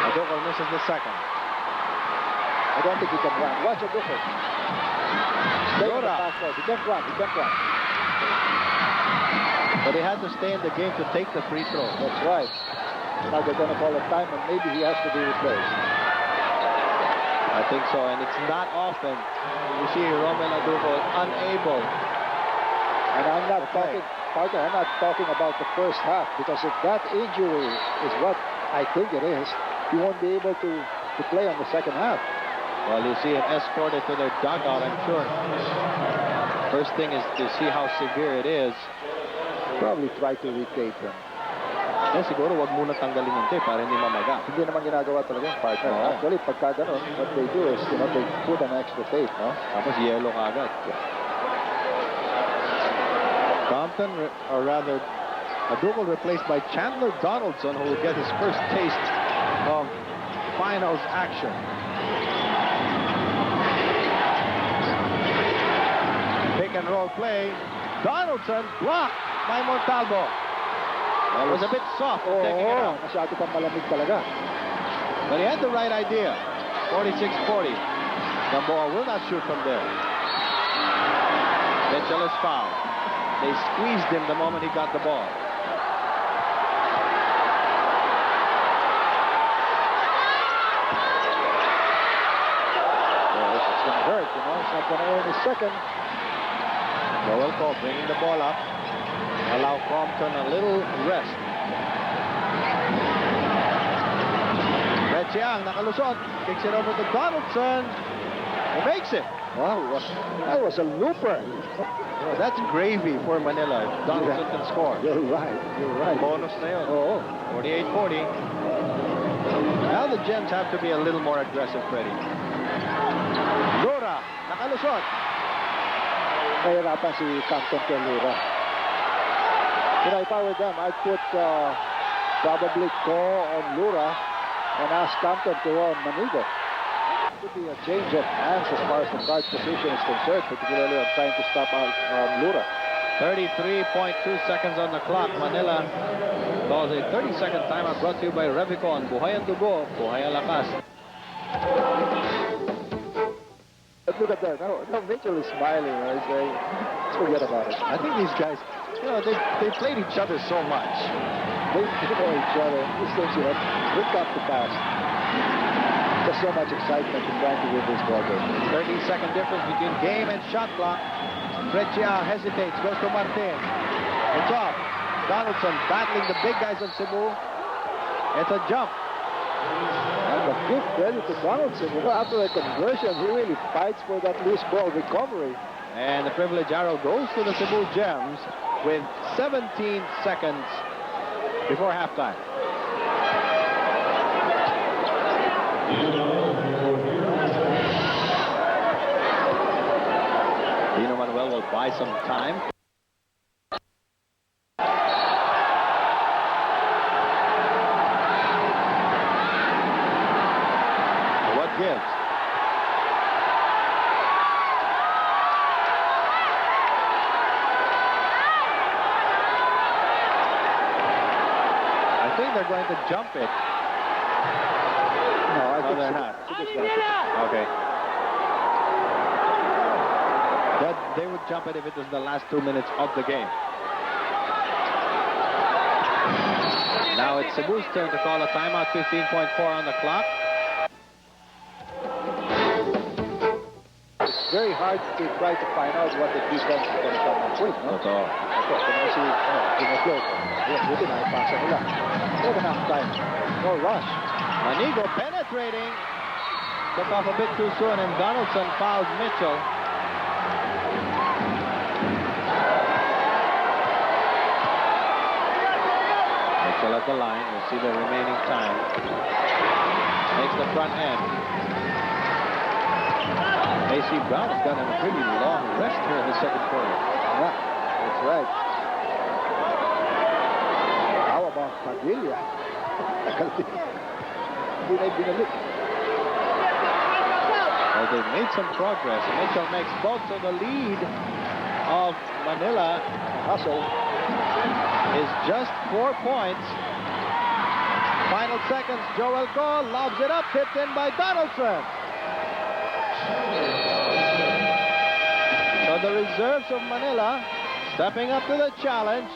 Aducol misses the second. I don't think he can run. Watch Aducol. Stay in the backcourt. He can't run. He can't run. But he had to stay in the game to take the free throw. That's right. Now they're going to call a time, and maybe he has to be replaced. I think so, and it's not often you see Romel Aducol unable. And I'm not talking, partner, I'm not talking about the first half, because if that injury is what I think it is, he won't be able to play on the second half. Well, you see him escorted to their dugout, I'm sure. First thing is to see how severe it is. Probably try to retape him. Eh, siguro wag muna tanggalin yung tape para hindi mamaga. Hindi naman ginagawa talaga yung partner. Oo. Actually, pagka ganun, what they do is, they put an extra tape, no? Tapos yellow kagad. Compton, or rather, Aducol replaced by Chandler Donaldson, who will get his first taste of finals action. Pick and roll play. Donaldson blocked by Montalvo. That was a bit soft taking it out. Masyado pang malamig talaga. But he had the right idea. 46-40. Gamboa will not shoot from there. Mitchell is fouled. They squeezed him the moment he got the ball. It's going to hurt, It's not going to earn his second. Joel Cole bringing the ball up. Allow Compton a little rest. Red Chiang nakalusot. Kicks it over to Donaldson. He makes it. Wow, that was a looper. Oh, that's gravy for Manila. If Donaldson can score. You're right. You're right. Bonus na yun. Oh. 48-40. Now the Gems have to be a little more aggressive, Freddie. Lura, nakalusot. Nahirapan si Compton kay Lura. If I were them, I'd put probably Ko on Lura and ask Compton to run Manigo. It could be a change of hands as far as the guard position is concerned, particularly on trying to stop out Lura. 33.2 seconds on the clock. Manila calls a 30-second timeout brought to you by Revicon. Buhay ang dugo, buhay ang lakas. But look at that. Now Mitchell is smiling. He's saying, forget about it. I think these guys, they played each other so much. They know each other. These things, look up the past. There's so much excitement in trying to win this ball game. 30-second difference between game and shot clock. Freccia hesitates, goes to Martin. It's off. Donaldson battling the big guys of Cebu. It's a jump. And a good credit to Donaldson. After a conversion, he really fights for that loose ball recovery. And the privilege arrow goes to the Cebu Gems with 17 seconds before halftime. Dino Manuel will buy some time. What gives? I think they're going to jump it. No, I think they're not. Okay. They would jump it if it was the last 2 minutes of the game. Now it's Cebu's turn to call a timeout. 15.4 on the clock. It's very hard to try to find out what the defense is going to come up with. No? Totoo. Ito, kasi pinag-float. Buti na ipasa nila. Not enough time. No rush. Manigo penetrating. Took off a bit too soon, and Donaldson fouls Mitchell. Mitchell at the line. We'll see the remaining time. Makes the front end. A.C. Brown has gotten a pretty long rest here in the second quarter. Yeah, that's right. How about Padilla? Hindi na binalik. Well, they've made some progress. Mitchell makes both to the lead of Manila. Hustle. Is just 4 points. Final seconds. Joel Go lobs it up, tipped in by Donaldson. So the reserves of Manila stepping up to the challenge.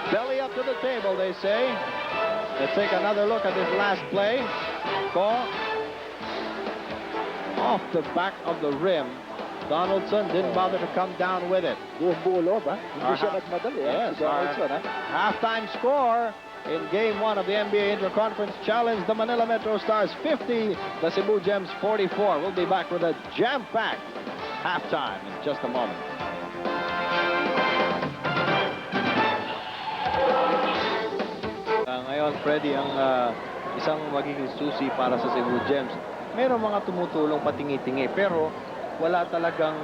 Belly up to the table, they say. Let's take another look at this last play. Go off the back of the rim. Donaldson didn't bother to come down with it. Buong-buo loob, ha? Hindi siya nagmadali, ha? Yes, Si Donaldson, ha? halftime score in Game 1 of the NBA Interconference Challenge. The Manila Metro Stars 50, the Cebu Gems 44. We'll be back with a jam-packed halftime in just a moment. Ngayon, Freddy, ang isang magiging susi para sa Cebu Gems. Mayroong mga tumutulong patingi-tingi, pero wala talagang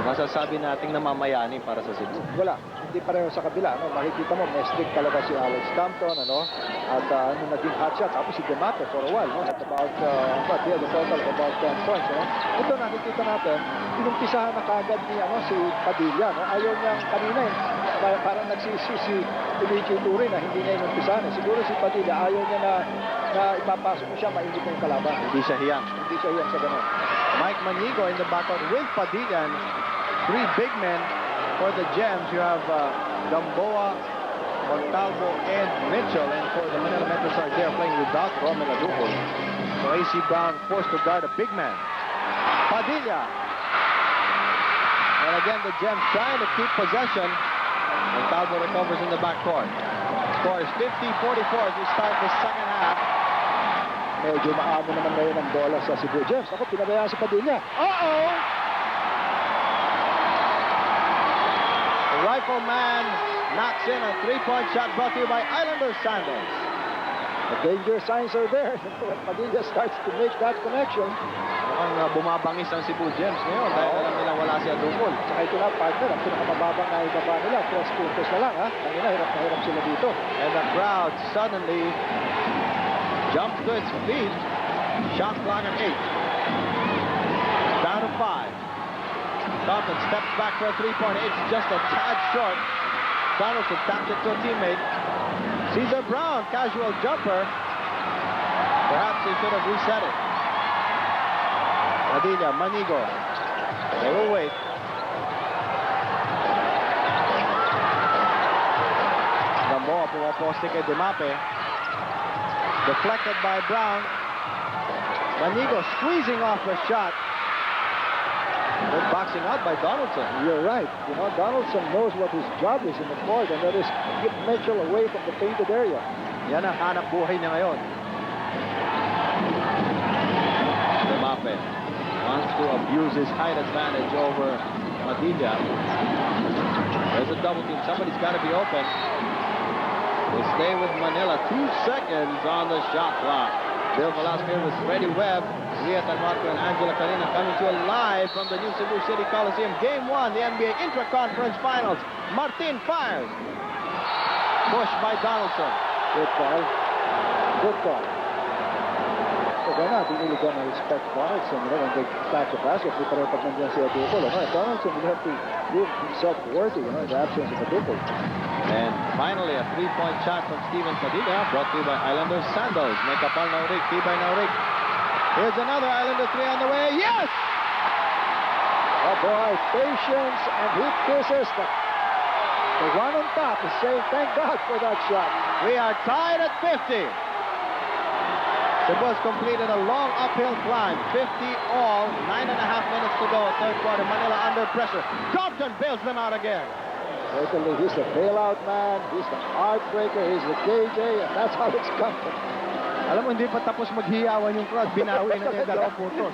masasabi nating namamayani para sa Cebu. Wala. Hindi pareho sa kabila. No? Makikita mo, may stick talaga si Alex Campton. Ano? At naging hot shot. Tapos si Demate for a while. No? At about, he had a total of about 10 points. No? Ito nakikita natin, inumpisahan na kagad ni si Padilla. No? Ayaw niyang kanina parang nagsisi si Luigi Turi na hindi niya inumpisahan. Siguro si Padilla, ayaw niya na ipapasok mo siya, mainit na yung kalaban. Hindi siya hiyang. Hindi siya hiyang sa ganun. Mike Manigo in the backcourt with Padilla. 3 big men for the Gems. You have Gamboa, Montalvo, and Mitchell. And for the Manila Metro Stars, they are playing without Romel Adujo. So AC Brown forced to guard a big man. Padilla. And again, the Gems trying to keep possession. Montalvo recovers in the backcourt. Score is 50-44 as we start the second half. Medyo maamo naman ngayon ang bola sa Cebu Gems. Ako, pinabayaan si Padilla. Uh-oh! The rifleman knocks in a 3-point shot brought to you by Islander Sandals. The danger signs are there. When Padilla starts to make that connection. Mukhang bumabangis ang Cebu Gems ngayon dahil alam nilang wala si Adungol. Saka ito na, partner, ang pinakamababang na ibaba nila. 3 puntos na lang, ha? Kanina, hirap na hirap sila dito. And the crowd suddenly jumps to its feet. Shot clock at 8. Down to 5. Compton steps back for a 3-point. It's just a tad short. Donaldson taps it to a teammate. Cesar Brown, casual jumper. Perhaps he should have reset it. Padilla, Manigo. They will wait. Gamboa pumaposte kay Demape. Deflected by Brown. Manigo squeezing off the shot. Good boxing out by Donaldson. You're right. You know, Donaldson knows what his job is in the court, and that is keep Mitchell away from the painted area. Yan ang hanap buhay niya ngayon. Demape wants to abuse his height advantage over Padilla. There's a double team. Somebody's got to be open. They stay with Manila. 2 seconds on the shot clock. Bill Velasquez with Freddie Webb, Ria Tanmarco, and Angela Carina coming to you live from the new Cebu City Coliseum. Game 1, the NBA Intra-Conference Finals. Martin fires. Pushed by Donaldson. Good call. Good call. So they're not really going to respect Donaldson, you know, when they start the basket. Di pareho pag nandiyan si Adupo. Donaldson will have to prove himself worthy, you know, in the absence of Adupo. And finally, a 3-point shot from Steven Padilla, brought to you by Islander Sandals. May kapal na urig, tibay na urig. Here's another Islander 3 on the way. Yes! Oh boy, patience, and he kisses the one on top is saying, thank God for that shot. We are tied at 50. Cebu has completed a long uphill climb. 50 all, 9.5 minutes to go, third quarter. Manila under pressure. Compton bails them out again. Certainly, he's the bailout man, he's the heartbreaker, he's the KJ, and that's how it's coming. Alam mo, hindi pa tapos maghiyawan yung crowd. Binawi na niya 2 puntos.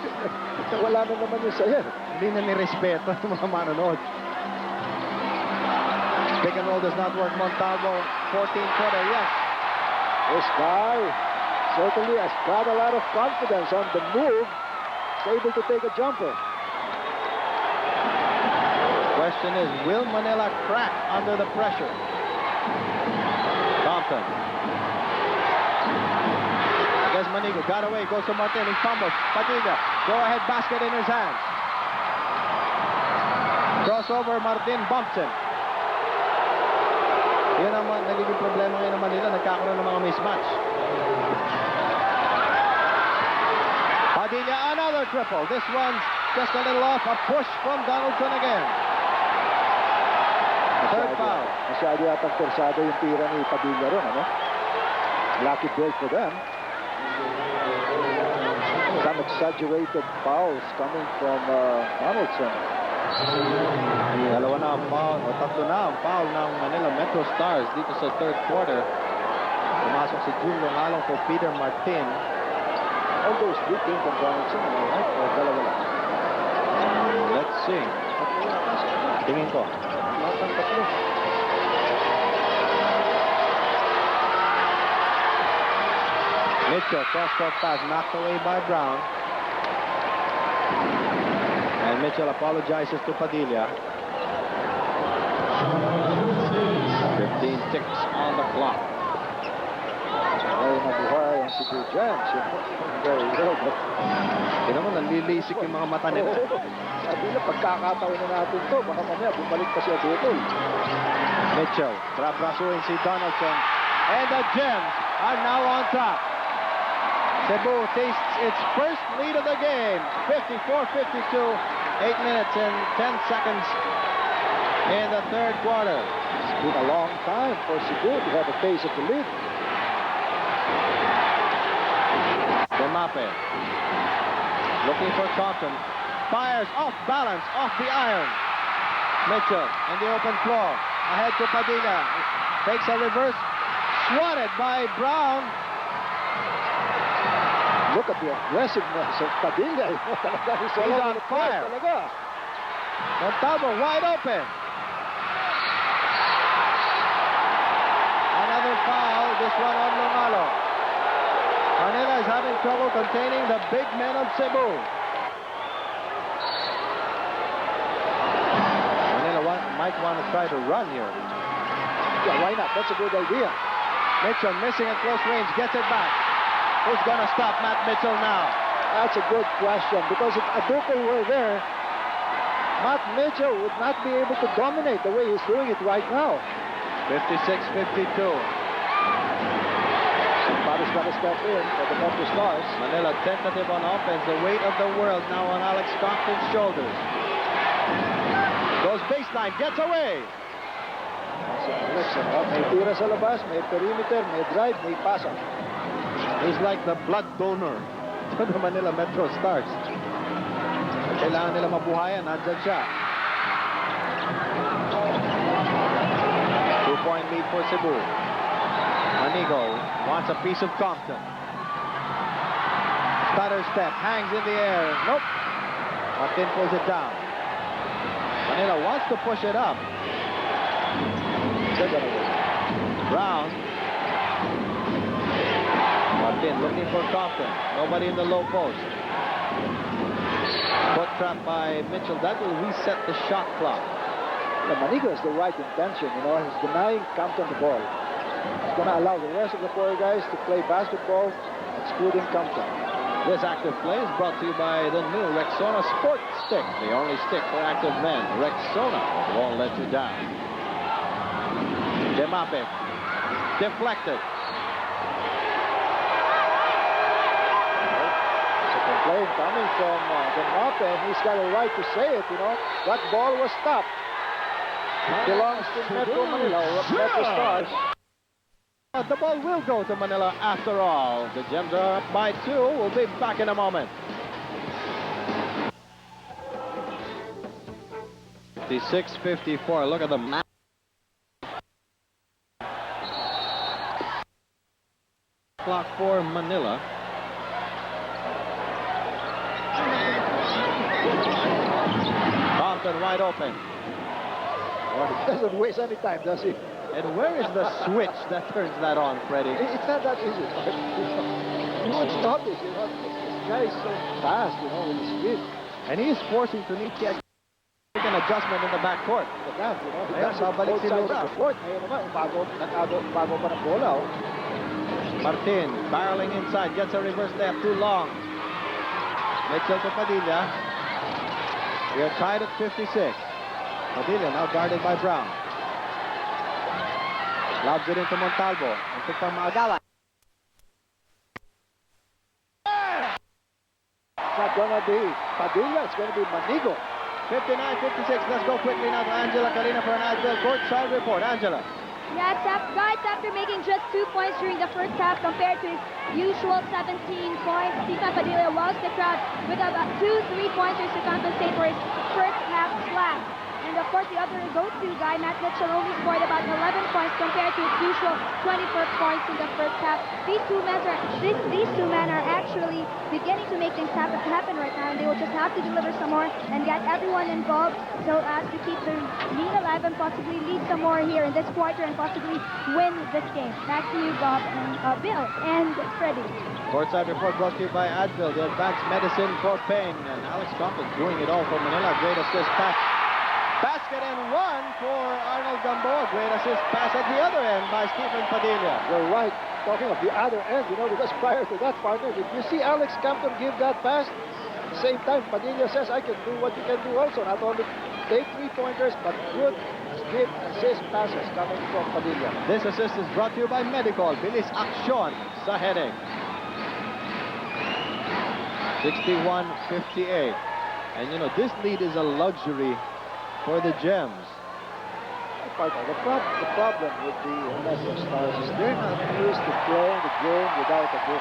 Wala na naman yung sayo. Hindi na nirespeto ng mga manonood. Pick and roll does not work. Montalvo, 14-footer, yes. This guy certainly has got a lot of confidence on the move. He's able to take a jumper. Question is, will Manila crack under the pressure? Compton. Against Manigo. Got away. Goes to Martin. He fumbles. Padilla. Go ahead basket in his hands. Crossover. Martin bumps him. Yun ang nagiging problema ngayon ng Manila. Nagkakaroon ng mga mismatch. Padilla, another triple. This one's just a little off. A push from Donaldson again. Third foul. Masyado yatang persado yung tira ni Padilla ron, ano? Lucky break for them. Some exaggerated fouls coming from Donaldson. Dalawa na ang foul, o tatlo na ang foul ng Manila Metro Stars dito sa third quarter. Pumasok si June Longalong for Peter Martin. All those three came from Donaldson, right? O dalawa lang? Let's see. Tingin ko. Lahat ng tatlo. Mitchell, cross-court pass, knocked away by Brown. And Mitchell apologizes to Padilla. 15 ticks on the clock. Ay, nabuhay ang Cebu Gems. Very well, but... Hindi naman, nanlilisik yung mga mata nila. Sabi na, pagkakataon na natin to. Baka mamaya, bumalik pa siya dito. Mitchell, trabrasuin si Donaldson. And the Gems are now on top. Cebu tastes its first lead of the game. 54-52, 8 minutes and 10 seconds in the third quarter. It's been a long time for Cebu to have a taste of the lead. Demape looking for Compton. Fires off balance, off the iron. Mitchell in the open floor. Ahead to Padilla. Takes a reverse. Swatted by Brown. Look at the aggressiveness of Padilla. He's on fire. Montalvo wide open. Another foul. This one on Lomalo. Manila is having trouble containing the big men of Cebu. Manila might want to try to run here. Yeah, why not? That's a good idea. Mitchell missing at close range. Gets it back. Who's going to stop Matt Mitchell now? That's a good question, because if Aduko were there, Matt Mitchell would not be able to dominate the way he's doing it right now. 56-52. Somebody's got to step in for the Metro Stars. Manila tentative on offense. The weight of the world now on Alex Compton's shoulders. Goes baseline, gets away. May tira sa labas, may perimeter, may drive, may pasa. He's like the blood donor to the Manila Metro Stars. Kailangan nila mabuhayan, nandyan siya. 2-point lead for Cebu. Manigo wants a piece of Compton. Stutter step, hangs in the air. Nope. Martin pulls it down. Manila wants to push it up. Brown. Martin looking for Compton. Nobody in the low post. Foot trap by Mitchell. That will reset the shot clock. The Manigo has the right intention, you know. He's denying Compton the ball. He's going to allow the rest of the four guys to play basketball, excluding Compton. This active play is brought to you by the new Rexona Sport Stick, the only stick for active men. Rexona won't let you down. Demape deflected. Complaint coming from Demape, and he's got a right to say it, you know. That ball was stopped. It belongs to Metro Manila, or Metro Stars. The ball will go to Manila after all. The Gems are up by 2. We'll be back in a moment. 56-54. Look at the map. Clock for Manila. Compton wide open. Well, he doesn't waste any time, does he? And where is the switch that turns that on, Freddie? It's not that easy. You would stop it, you know. This guy is so fast, you know, with his speed. And he is forcing to make an adjustment in the backcourt. But that, you know, Ayan, babalik si Lura. Ayun naman, bago pa ng bola, oh. Martin barreling inside, gets a reverse layup too long. Mitchell to Padilla. We are tied at 56. Padilla now guarded by Brown. Lobs it into Montalvo. Ito pa Maagawa. It's not going to be Padilla, it's going to be Manigo. 59-56. Let's go quickly now to Angela Kalina for an Advil courtside report. Angela. Yeah, guys, after making just 2 points during the first half compared to his usual 17 points, Stephen Padilla wows the crowd with about 2 3-pointers to compensate for his first half slack. And of course, the other go-to guy, Matt Mitchell, only scored about 11 points compared to his usual 24 points in the first half. These two men are actually beginning to make things happen right now, and they will just have to deliver some more and get everyone involved so as to keep the lead alive and possibly lead some more here in this quarter and possibly win this game. Back to you, Bob, and Bill, and Freddie. Courtside report brought to you by Advil, the advanced medicine for pain. And Alex Compton doing it all for Manila. Great assist pass. Basket and one for Arnold Gamboa. Great assist pass at the other end by Stephen Padilla. You're right. Talking of the other end, you know, because prior to that, partner, did you see Alex Campton give that pass? At the same time, Padilla says, I can do what you can do also. Not only take 3-pointers, but good strip assist passes coming from Padilla. This assist is brought to you by Medical. Bilis Aksyon sa headache. 61-58. And, you know, this lead is a luxury for the Gems. Partner, the problem with the Metro Stars is they're not used to playing the game without a goal.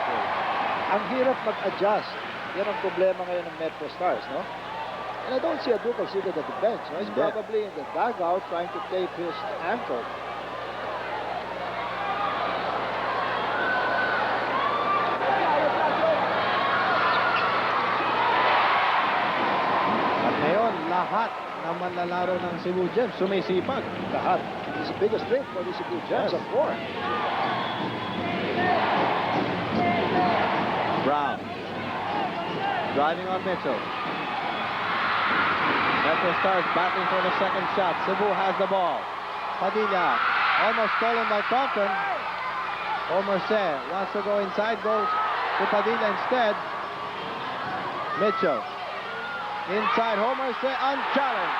Ang hirap mag-adjust. Yan ang problema ngayon ng Metro Stars, no? And I don't see a Ducal seated at the bench. No? He's probably in the dugout trying to tape his ankle. At ngayon, lahat na manlalaro ng Cebu Gems sumisipag. Lahat. It's the biggest threat for the Cebu Gems, of course. Brown driving on Mitchell. Metro Stars battling for the second shot. Cebu has the ball. Padilla almost stolen by Compton. Omerse wants to go inside, goes to Padilla instead. Mitchell inside, Omerse unchallenged.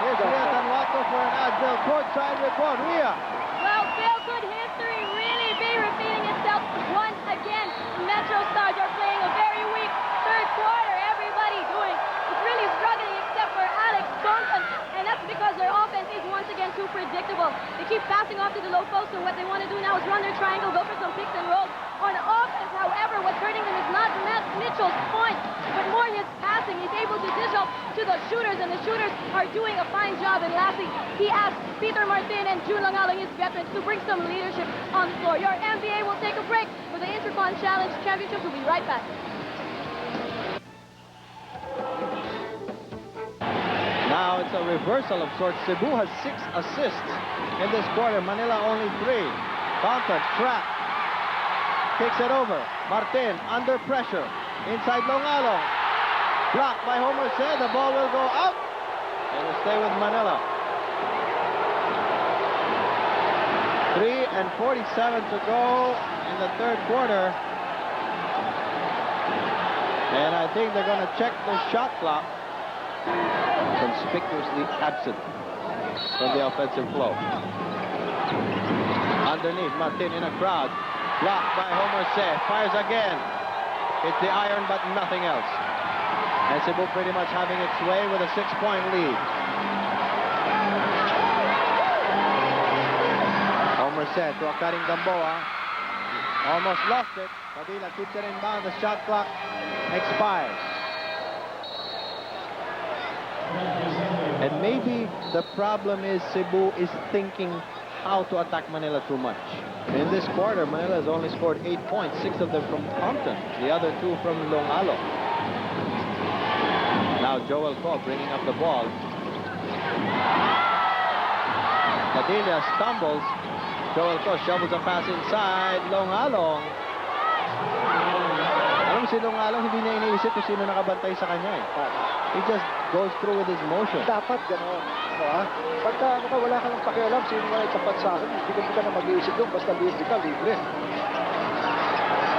Here's Ria Tanwato for an Advil courtside report. Ria. Well, Bill, could history really be repeating itself once again? Metro Stars are playing a very weak third quarter. Everybody is really struggling except for Alex Compton, and that's because their offense is once again too predictable. They keep passing off to the low post, and what they want to do now is run their triangle, go for some picks and rolls. On offense, however, what's hurting them is not Matt Mitchell's points, but more his passing. He's able to dish out to the shooters, and the shooters are doing a fine job. And lastly, he asked Peter Martin and June Langalang, his veterans, to bring some leadership on the floor. Your MBA will take a break for the Intracon Challenge Championship. We'll be right back. Now it's a reversal of sorts. Cebu has 6 assists in this quarter. Manila only 3. Compton trapped. Kicks it over. Martin under pressure. Inside Longalong. Blocked by Omerse. The ball will go out. And will stay with Manila. 3:47 to go in the third quarter. And I think they're going to check the shot clock. Conspicuously absent from the offensive flow. Underneath, Martin in a crowd. Blocked by Omerse. Fires again. Hits the iron, but nothing else. And Cebu pretty much having its way with a 6-point lead. Omerse to a cutting Gamboa. Almost lost it. Padilla keeps it in bound. The shot clock expires. And maybe the problem is Cebu is thinking how to attack Manila too much. In this quarter, Manila has only scored 8 points, 6 of them from Compton, the other 2 from Longalo. Now Joel Cole bringing up the ball. Padilla stumbles. Joel Cole shovels a pass inside. Longalong. Alam mo si Longalong, hindi niya iniisip kung sino nakabantay sa kanya eh. He just goes through with his motion. Dapat gano'n. mo, ha? Pagka ano ka, wala ka ng pakialam, sino na itapat sa akin, hindi ka na mag-iisip doon, basta libre ka, libre.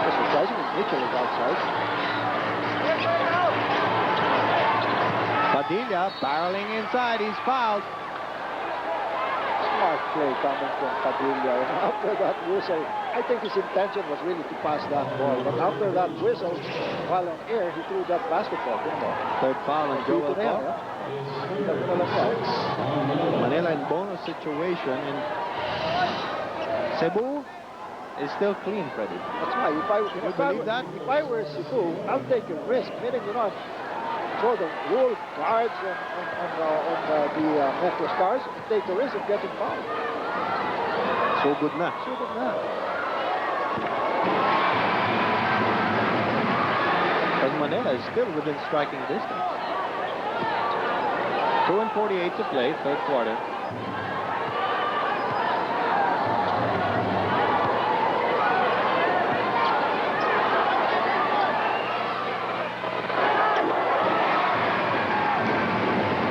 That's surprising if Mitchell is outside. Padilla barreling inside. He's fouled. Smart play coming from Padilla. And after that whistle, I think his intention was really to pass that ball. But after that whistle, while on air, he threw that basketball. Third foul on Joel Cole. Manila in bonus situation. And Cebu is still clean, Freddie. That's right. If I were Cebu, I'll take a risk. Meaning, throw the wool guards on the Metro Stars and take the risk of getting fouled. So good na. So good na. But Manila is still within striking distance. 2:48 to play, third quarter.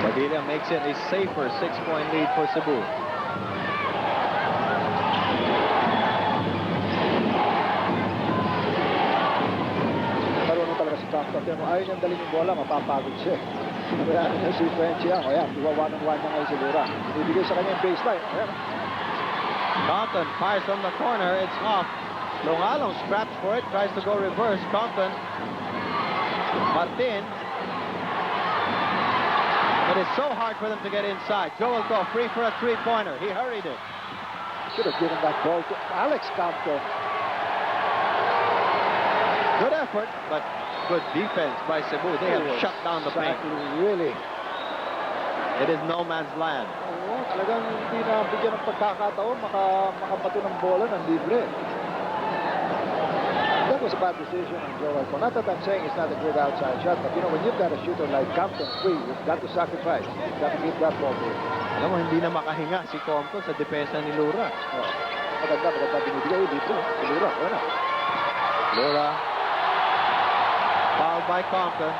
Padilla makes it a safer 6-point lead for Cebu. Marunong talaga si Captain. Pero ayaw niyang dalhin yung bola, mapapagod siya. Kaya niya si Frenchie Yang. Ayan, iwa-one-on-one niya ngayon si Lura. Ibigay sa kanya yung baseline. Ayan. Compton fires from the corner. It's off. Longalong scraps for it. Tries to go reverse. Compton. Martin. It is so hard for them to get inside. Joel Go free for a three-pointer. He hurried it. Should have given that ball to Alex Compton. Good effort, but good defense by Cebu. They have shut down the paint. Really. It is no man's land. Oo, talagang hindi na bigyan ng pagkakataon makapato ng bola ng libre. That was a bad decision on Joel. Not that I'm saying it's not a good outside shot, but when you've got a shooter like Compton free, you've got to sacrifice. You've got to give that ball to him. Alam mo, hindi na makahinga si Compton sa depensa ni Lura. Oh, maganda binibigay dito. Si Lura, wala. Lura. Fouled by Compton.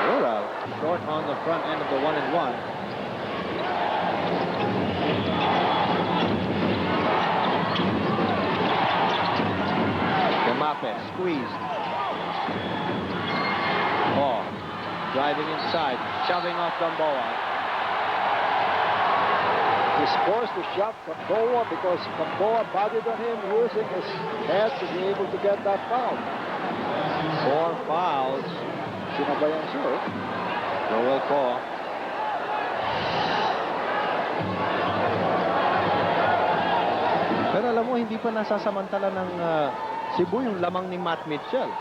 Lura short on the front end of the 1-and-1. Demape squeezed. Oh, driving inside, shoving off Gamboa. He's forced to shove Gamboa because Gamboa bodied on him, using his head to be able to get that foul. 4 fouls. Sinabayan siya. Joel Ko. Pero alam mo, hindi pa nasasamantala ng Cebu yung lamang ni Matt Mitchell.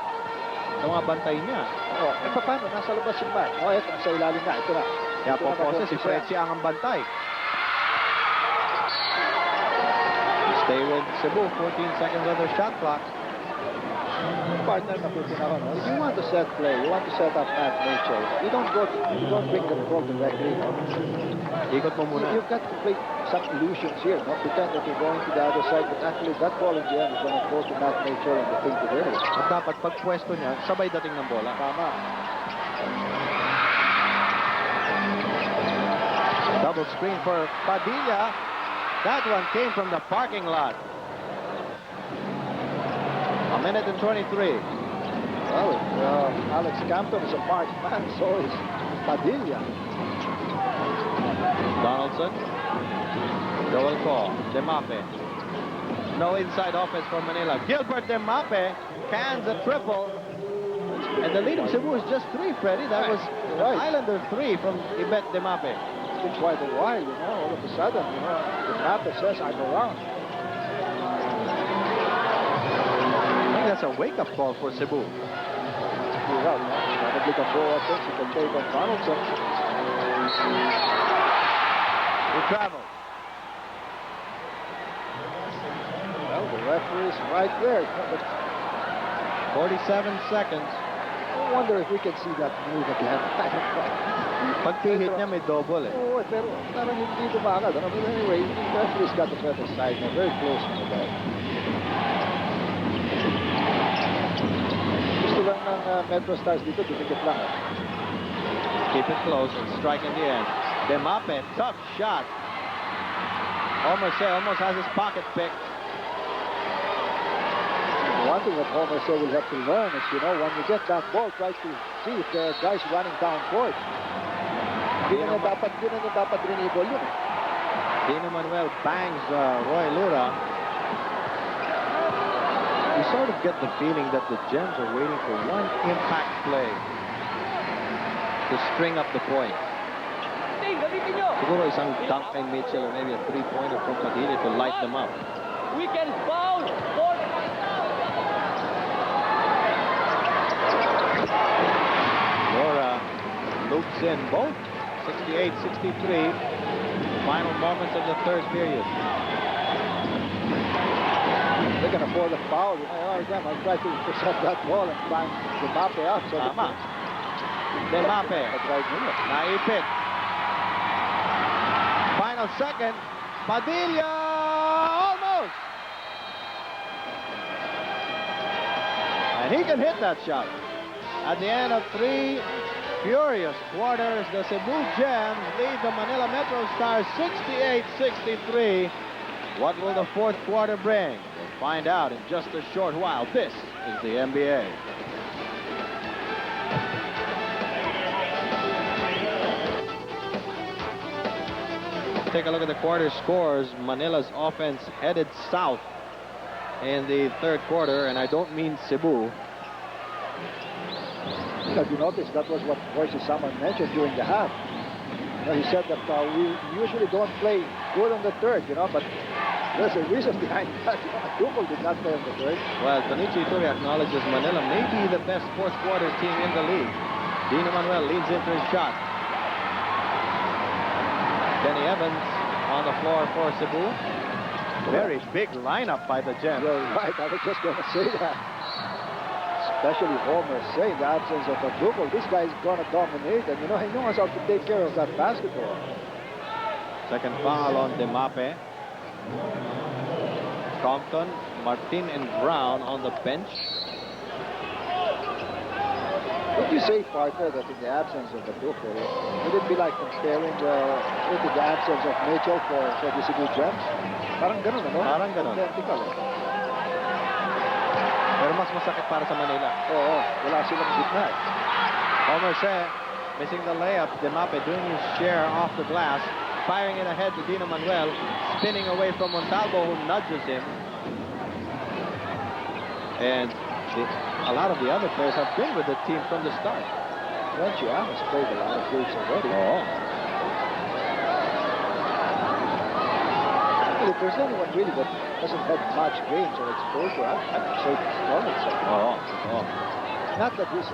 Yung mga bantay niya. Oh, paano? Nasa labas yung Matt. Oh, ito, sa ilalim na. Ito na. Kaya po po si Fred ang bantay. Stay with Cebu. 14 seconds on their shot clock. Partner na po pinahon. If you want to set play, you want to set up Matt Mitchell, you don't bring the ball directly. Ikot mo muna. You've got to play some illusions here. Pretend that you're going to the other side, but actually that ball in the end is going to go to Matt Mitchell and the thing to do. At dapat pag pwesto niya, sabay dating ng bola. Tama. Double screen for Padilla. That one came from the parking lot. A minute and 23. Well, Alex Compton is a marked man, so is Padilla. Donaldson. Joel Ko. Demape. No inside offense for Manila. Gilbert Demape cans a triple. And the lead of Cebu is just 3, Freddie. That was Islander 3 from Ibet Demape. It's been quite a while, all of a sudden, Demape says, I'm around. That's a wake-up call for Cebu. Yeah, probably can go up this. He can take on Donaldson. He travels. Well, the referee is right there. 47 seconds. I wonder if we can see that move again. I don't know. Pag hit niya, may double eh. Oo, pero parang hindi dumagad. But anyway, the referee's got the better side. They're very close to the ball. ng Metro Stars dito, dumikit lang. Keep it close and strike in the end. Demape, tough shot. Homer Shea almost has his pocket picked. One thing that Homer Shea will have to learn is, you know, when you get that ball, try to see if there are guys running down court. Hindi na dapat dribble yun. Dino Manuel bangs Roy Lura. You sort of get the feeling that the Gems are waiting for one impact play to string up the point. Siguro isang dunk kay Mitchell or maybe a three-pointer from Padilla to light them up. We can foul. Lura loops in both 68-63. Final moments of the third period. They can afford a foul. You know, again, I try to intercept that ball and find Demape out. So Tama. Demape. Naipit. Final second. Padilla almost. And he can hit that shot. At the end of 3 furious quarters, the Cebu Gems lead the Manila Metro Stars 68-63. What will the fourth quarter bring? We'll find out in just a short while. This is the NBA. Take a look at the quarter scores. Manila's offense headed south in the third quarter, and I don't mean Cebu. Have you noticed that was what Boise Samar mentioned during the half? You know, he said that we usually don't play good on the third, you know, but there's a reason behind that. You know, Ducal did not play on the third. Well, Tonichi Ituri acknowledges Manila may be the best fourth quarter team in the league. Dino Manuel leads into his shot. Kenny Evans on the floor for Cebu. Very big lineup by the Gems. You're right, I was just going to say that. Especially Homer Shea, the absence of a Ducal. This guy is going to dominate, and you know, he knows how to take care of that basketball. Second foul on Demape. Compton, Martin, and Brown on the bench. Would you say, Parker, that in the absence of the Ducal, would it be like comparing with the absence of Mitchell for the Cebu Gems? Parang ganun, ano? Parang ganun. Identical, eh. Pero mas masakit para sa Manila. Oo, wala silang gitna. Homer Shea missing the layup. Demape doing his share off the glass. Firing it ahead to Dino Manuel. Spinning away from Montalvo, who nudges him. And a lot of the other players have been with the team from the start. Frenchie Amos played a lot of games already. Oh. If there's anyone really that doesn't have much games or exposure, I'd say Donaldson. Oh. Not that he's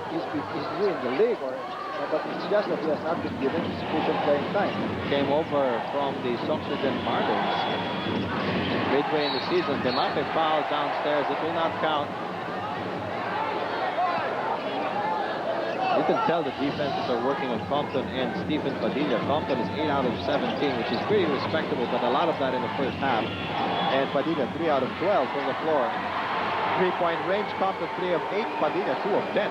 new in the league, but it's just that he has not been given sufficient playing time. Came over from the Oxygen Marlins. Midway in the season, Demape fouls downstairs. It will not count. You can tell the defenses are working on Compton and Stephen Padilla. Compton is 8 out of 17, which is pretty respectable, but a lot of that in the first half. And Padilla 3 out of 12 from the floor. 3-point range, Compton 3 of 8, Padilla 2 of 10.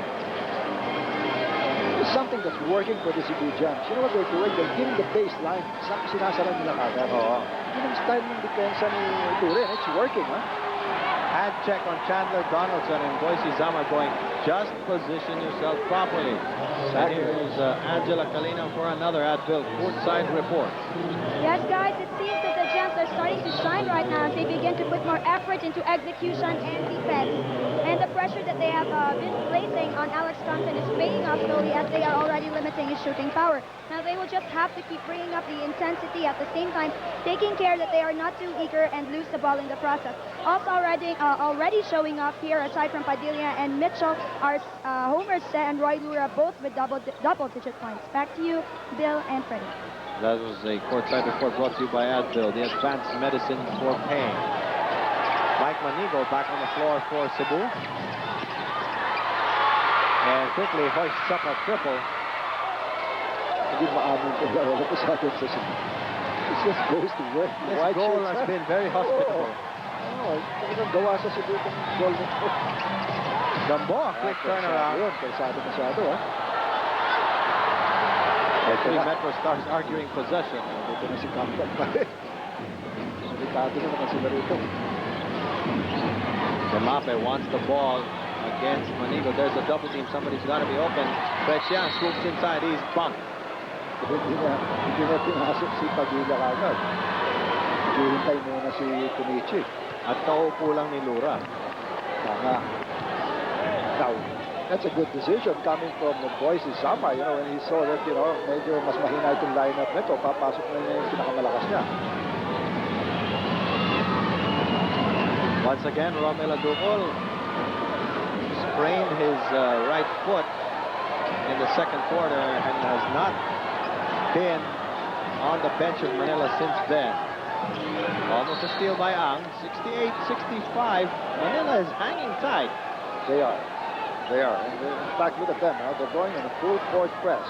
There's something that's working for the Cebu Gems. You know what they're doing? They're giving the baseline. Sinasara nila agad. Oo. Yun ang style ng depensa ni Ture. It's working, huh? Hand check on Chandler Donaldson, and Boise Zama going, just position yourself properly. And here's Angela Kalina for another Advil courtside report. Yes, guys, it seems that the Gems are starting to shine right now as they begin to put more effort into execution and defense. And the pressure that they have been placing on Alex Compton is paying off slowly as they are already limiting his shooting power. Now they will just have to keep bringing up the intensity at the same time, taking care that they are not too eager and lose the ball in the process. Also already showing up here, aside from Padilla and Mitchell, are Homer Shea and Roy Lura, both with double-digit points. Back to you, Bill and Freddie. That was a courtside report brought to you by Advil, the advanced medicine for pain. Mike Manigo back on the floor for Cebu. And quickly hoists up a triple. Hindi maamin ko gawin ko sa atin sa Cebu. It just goes to work. This goal has been very hospitable. Oo, talagang gawa sa Cebu itong goal nito. Gamboa, quick turnaround. Masyado, ha? The three Metro Stars arguing possession. Dito na si Campan pa rin. Delikado na naman sila rito. Demape wants the ball against Manigo. There's a double team. Somebody's got to be open. Brechian swoops inside. He's bumped. Hindi na pinasok si Padilla kagad. Naghihintay muna si Kunichi. At kaupo lang ni Lura. Tama. Now, that's a good decision coming from Boise Sama. You know, when he saw that, you know, medyo mas mahina itong lineup nito, papasok na niya yung pinakamalakas niya. Once again, Romel Adukol sprained his right foot in the second quarter and has not been on the bench of Manila since then. Almost a steal by Ang. 68-65. Manila is hanging tight. They are. They are. And in fact, look at them now. They're going in a full court press.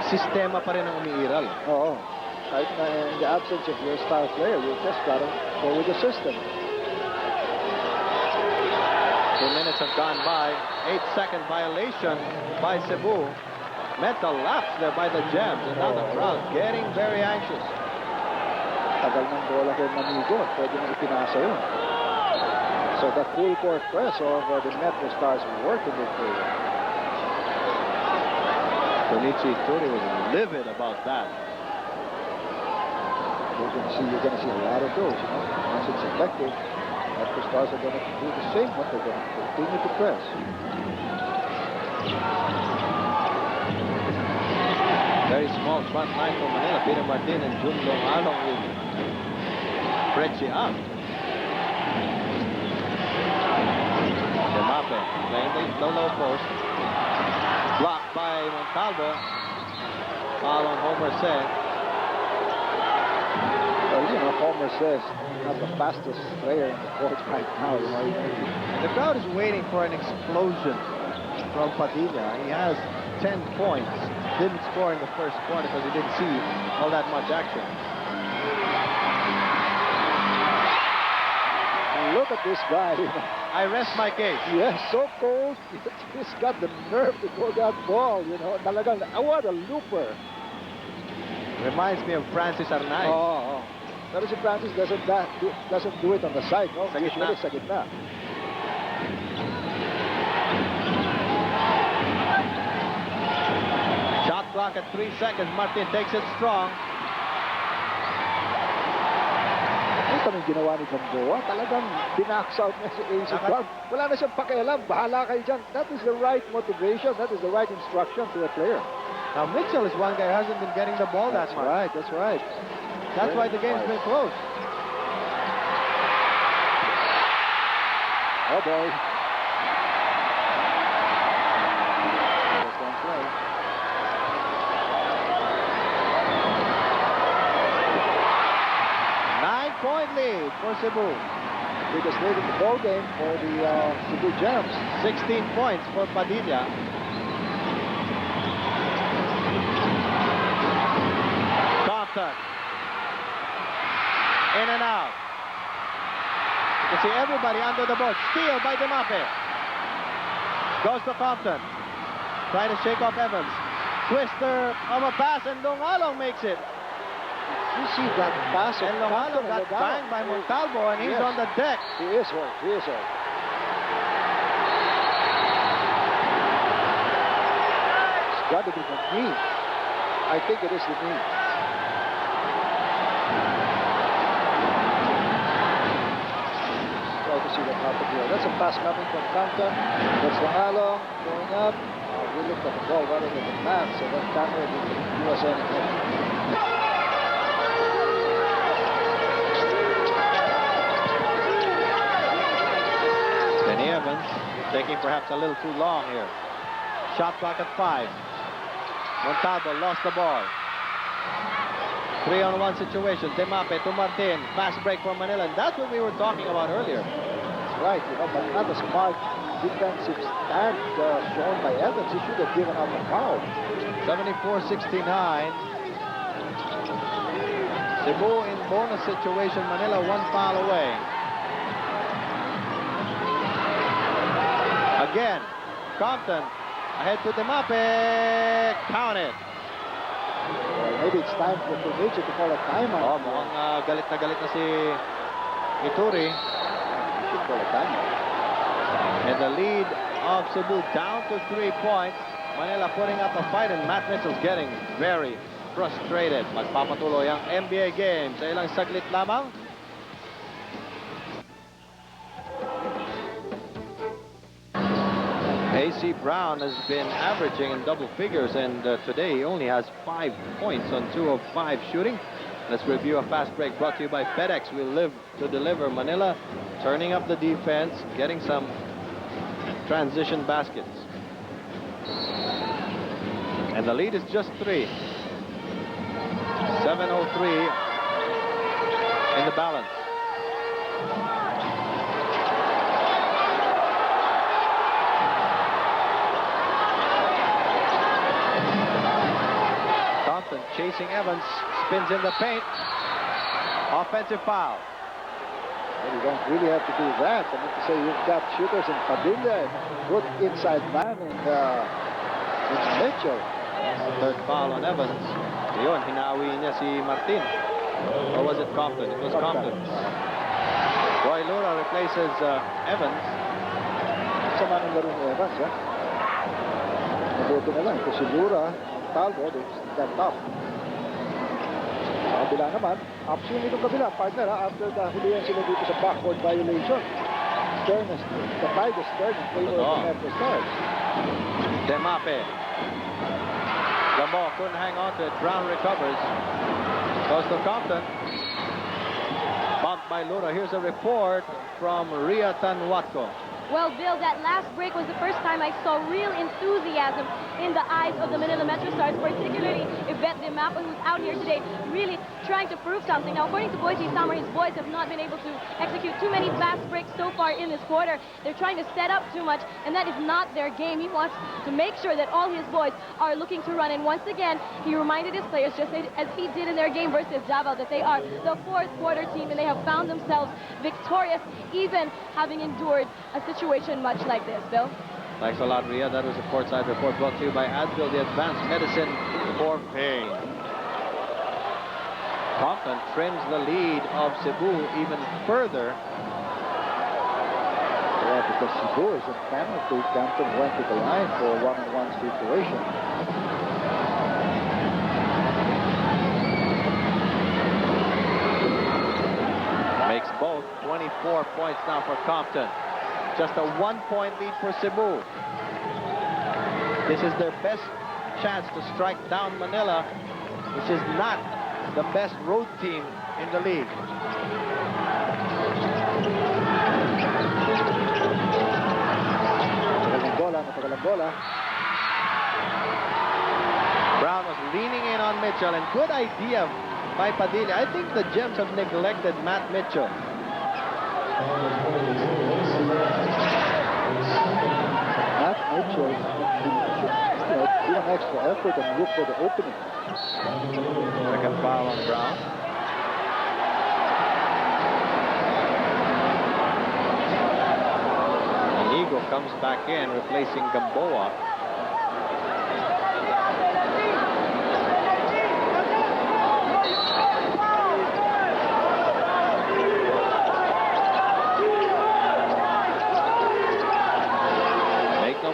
Sistema pa rin ang umiiral. Oo. Kahit na in the absence of your star player, you just gotta go with the system. 2 minutes have gone by. 8-second violation by Cebu. Mental lapse there by the Gems. And now the crowd getting very anxious. Tagal ng bola kay Manigo. Pwede na ipinasa yun. So the full court press of the Metro Stars worked in this game. Konichi Ituri was livid about that. You're gonna see a lot of those, you know. Once it's effective, Metro Stars are gonna do the same. What they're gonna continue to press. Very small front line for Manila. Peter Martin and Jun Long Along with Frechi up. Demape playing the low post. Blocked by Montalvo. Foul on Homer said. Well, you know, Homer says not the fastest player in the court right now. You know, And the crowd is waiting for an explosion from Padilla. He has 10 points. Didn't score in the first quarter because he didn't see all that much action. look at this guy. I rest my case. Yes, so cold. He's got the nerve to throw that ball, you know. Talagang, what a looper. Reminds me of Francis Arnaiz. Oh. Pero si Francis doesn't do it on the side, no? Sa gitna. Usually sa gitna. Shot clock at 3 seconds. Martin takes it strong. Ano kaming ginawa ni Gamboa? Talagang binax out niya si AC Brown. Wala na siyang pakialam. Bahala kayo dyan. That is the right motivation. That is the right instruction to a player. Now Mitchell is one guy who hasn't been getting the ball that much. Right, that's right. That's why the game's been close. Oh boy. Just one play. Nine-point lead for Cebu. Biggest lead in the ball game for the Cebu Gems. 16 points for Padilla. Compton. In and out. You can see everybody under the board. Steal by Demape. Goes to Compton. Trying to shake off Evans. Twister of a pass, and Longalong makes it. You see that pass of And Longalong got banged by Montalvo, and he's on the deck. He is hurt. He is hurt. It's got to be the knee. I think it is the knee. Try to see what happened here. That's a pass coming from Compton. That's Longalong going up. We looked at the ball rather than the pass, so that camera didn't do us anything. Benny Evans taking perhaps a little too long here. Shot clock at 5. Montalvo lost the ball. 3-on-1 situation. Demape to Martin. Fast break for Manila. And that's what we were talking about earlier. That's right, you know, but not a smart defensive stand shown by Evans. He should have given up a foul. 74-69. Cebu in bonus situation. Manila 1 foul away. again. Compton ahead to Demape. Count it. Well, maybe it's time for Punichi to call a timeout. Oh, mukhang galit na si Ituri. He should call a timeout. And the lead of Cebu down to 3 points. Manila putting up a fight, and Matt Mitchell's getting very frustrated. Magpapatuloy ang NBA game sa ilang saglit lamang. AC Brown has been averaging in double figures, and today he only has 5 points on 2 of 5 shooting. Let's review a fast break brought to you by FedEx. We live to deliver. Manila turning up the defense, getting some transition baskets. And the lead is just 3. 7:03 in the balance. Compton chasing Evans, spins in the paint. Offensive foul. Well, you don't really have to do that. I mean to say you've got shooters in Padilla, good inside man in Mitchell. Third foul on Evans. Yun, hinawi niya si Martin. Or was it Compton? It was Compton. Roy Lura replaces Evans. Sama ng laro ni Evans, ha? Mabuti na lang. Kasi Lura, Talbot, they're tough. Sa kabila naman, option itong kabila, partner, ha? After the hulihan sila dito sa backward violation. Sternest, the Tigers turn in favor of the Metro Stars. Demape. Gambo couldn't hang on to it. Brown recovers. Goes to Compton. Bumped by Lura. Here's a report from Ria Tanwatko. Well, Bill, that last break was the first time I saw real enthusiasm in the eyes of the Manila Metro Stars, particularly Yvette Demapa, who's out here today really trying to prove something. Now, according to Boise Summer, his boys have not been able to execute too many fast breaks so far in this quarter. They're trying to set up too much, and that is not their game. He wants to make sure that all his boys are looking to run. And once again, he reminded his players, just as he did in their game versus Davao, that they are the fourth quarter team, and they have found themselves victorious, even having endured a situation much like this. Bill? Thanks a lot, Ria. That was a courtside report brought to you by Advil, the advanced medicine for pain. Compton trims the lead of Cebu even further. Yeah, because Cebu is in penalty. Compton went to the line for a one-on-one situation. Makes both 24 points now for Compton. Just a 1-point lead for Cebu. This is their best chance to strike down Manila, which is not the best road team in the league. Natagalang bola. Brown was leaning in on Mitchell, and good idea by Padilla. I think the Gems have neglected Matt Mitchell. Matt Mitchell should do an extra effort and look for the opening. Second foul on Brown. Inigo comes back in, replacing Gamboa.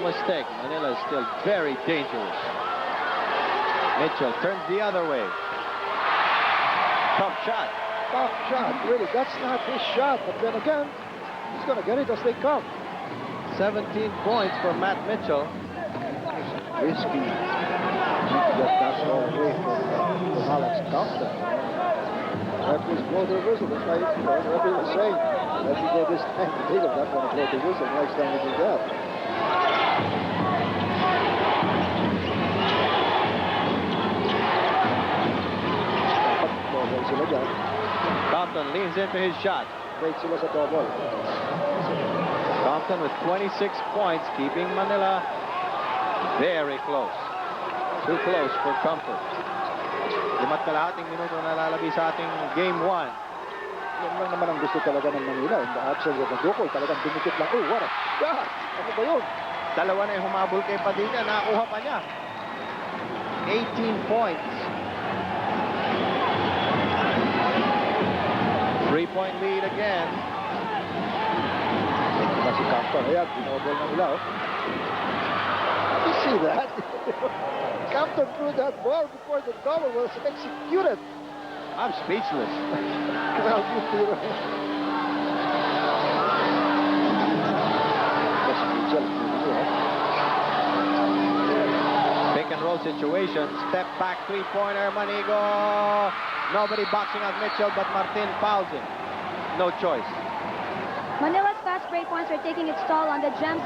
Mistake. Manila is still very dangerous. Mitchell turns the other way. Tough shot. Tough shot, really. That's not his shot. But then again, he's going to get it as they come. 17 points for Matt Mitchell. Risky. Need to get that ball away from Alex Compton. Referees blow the whistle. That's why referee was saying, let me go this time. They don't want to blow the whistle next time we do that. Compton leans into his shot. Compton with 26 points, keeping Manila very close. Too close for comfort. 5.5 minuto na lalabi sa ating game 1. Yan lang naman ang gusto talaga ng Manila. In the absence of Madukol, talagang dumikit lang. Oh, what a shot! Ano ba yun? Dalawa na yung humabol kay Padilla. Nakakuha pa niya. 18 points. 3-point lead again. Si Campton, ayan, binobol na nila. Did you see that? Campton threw that ball before the double was executed. I'm speechless. Well, you feel it. Pick and roll situation. Step back three-pointer. Manigo. Nobody boxing out Mitchell, but Martin fouls him. No choice. Manila's fast break points are taking its toll on the Gems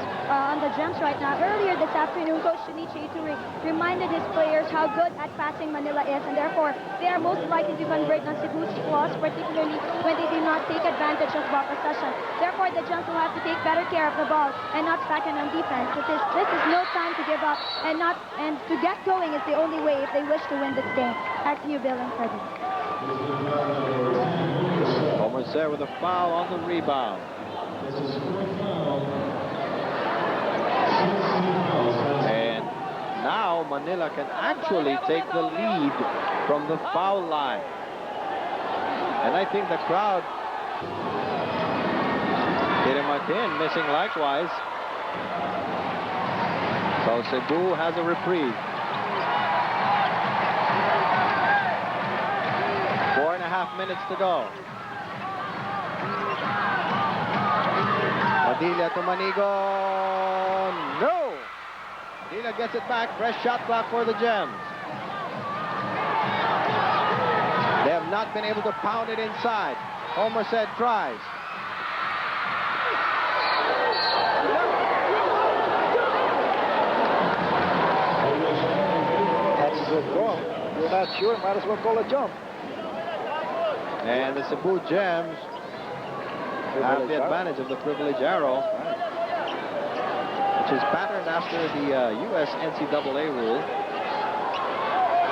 right now. Earlier this afternoon, Coach Shinichi Ituri reminded his players how good at passing Manila is, and therefore they are most likely to convert on Cebu's flaws, particularly when they do not take advantage of ball possession. Therefore, the Gems will have to take better care of the ball and not slacken on defense. This is no time to give up, and to get going is the only way if they wish to win this game. Back to you, Bill and Freddie. Almost there with a foul on the rebound. And now Manila can actually take the lead from the foul line. And I think the crowd, Peter Martin missing likewise. So Cebu has a reprieve. 4.5 minutes to go. Padilla to Manigo. No! Padilla gets it back. Fresh shot clock for the Gems. They have not been able to pound it inside. Homer said tries. That's a good call. You're not sure, might as well call a jump. And the Cebu Gems have the advantage of the privilege arrow, which is patterned after the U.S. NCAA rule.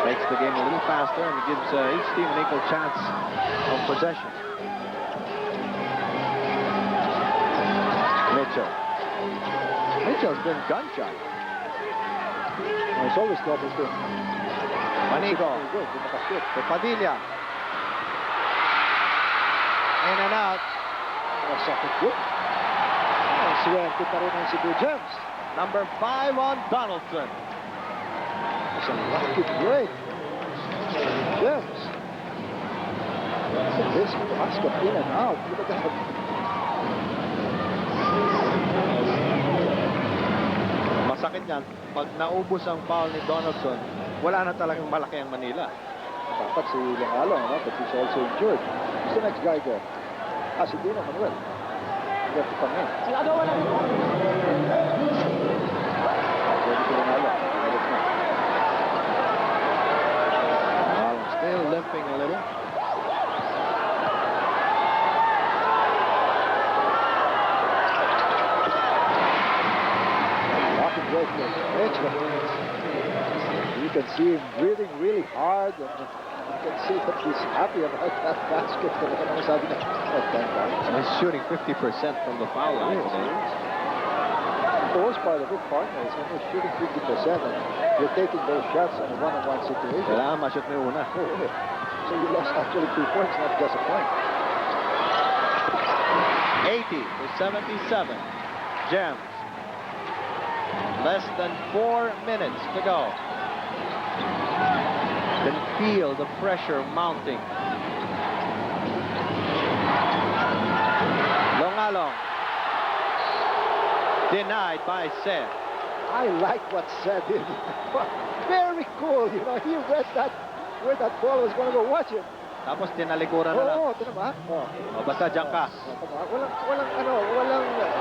Makes the game a little faster and gives each team an equal chance of possession. Mitchell's been gun-shy. It's always double too. Manigo to Padilla. In and out. Second good. Swerte pa rin ang Cebu Gems. Number 5 on Donaldson. It's a lucky break. Gems. This basket in and out. Look at that. Masakit yan. Pag naubos ang foul ni Donaldson, wala na talagang malaki ang Manila. Dapat si Langalong, no? But he's also injured. Who's the next guy there? Si Dino Manuel. Left to come in. Still limping a little. Walking break for Mitchell. You can see him breathing really hard, and you can see that he's happy about that basket. He's shooting 50% from the foul line today. The most part of it, partner, is when you're shooting 50% and you're taking those shots in a one-on-one situation. Kailangan ma-shoot mo yung una. So you lost actually 2 points, not just a point. 80 to 77. Gems. Less than 4 minutes to go. Can feel the pressure mounting. Longalong. Denied by Seth. I like what Seth did. Very cool, you know. He read that where that ball was going to go. Watch it. Tapos tinalikuran na lang. Oo, ito naman. O, basta dyan ka.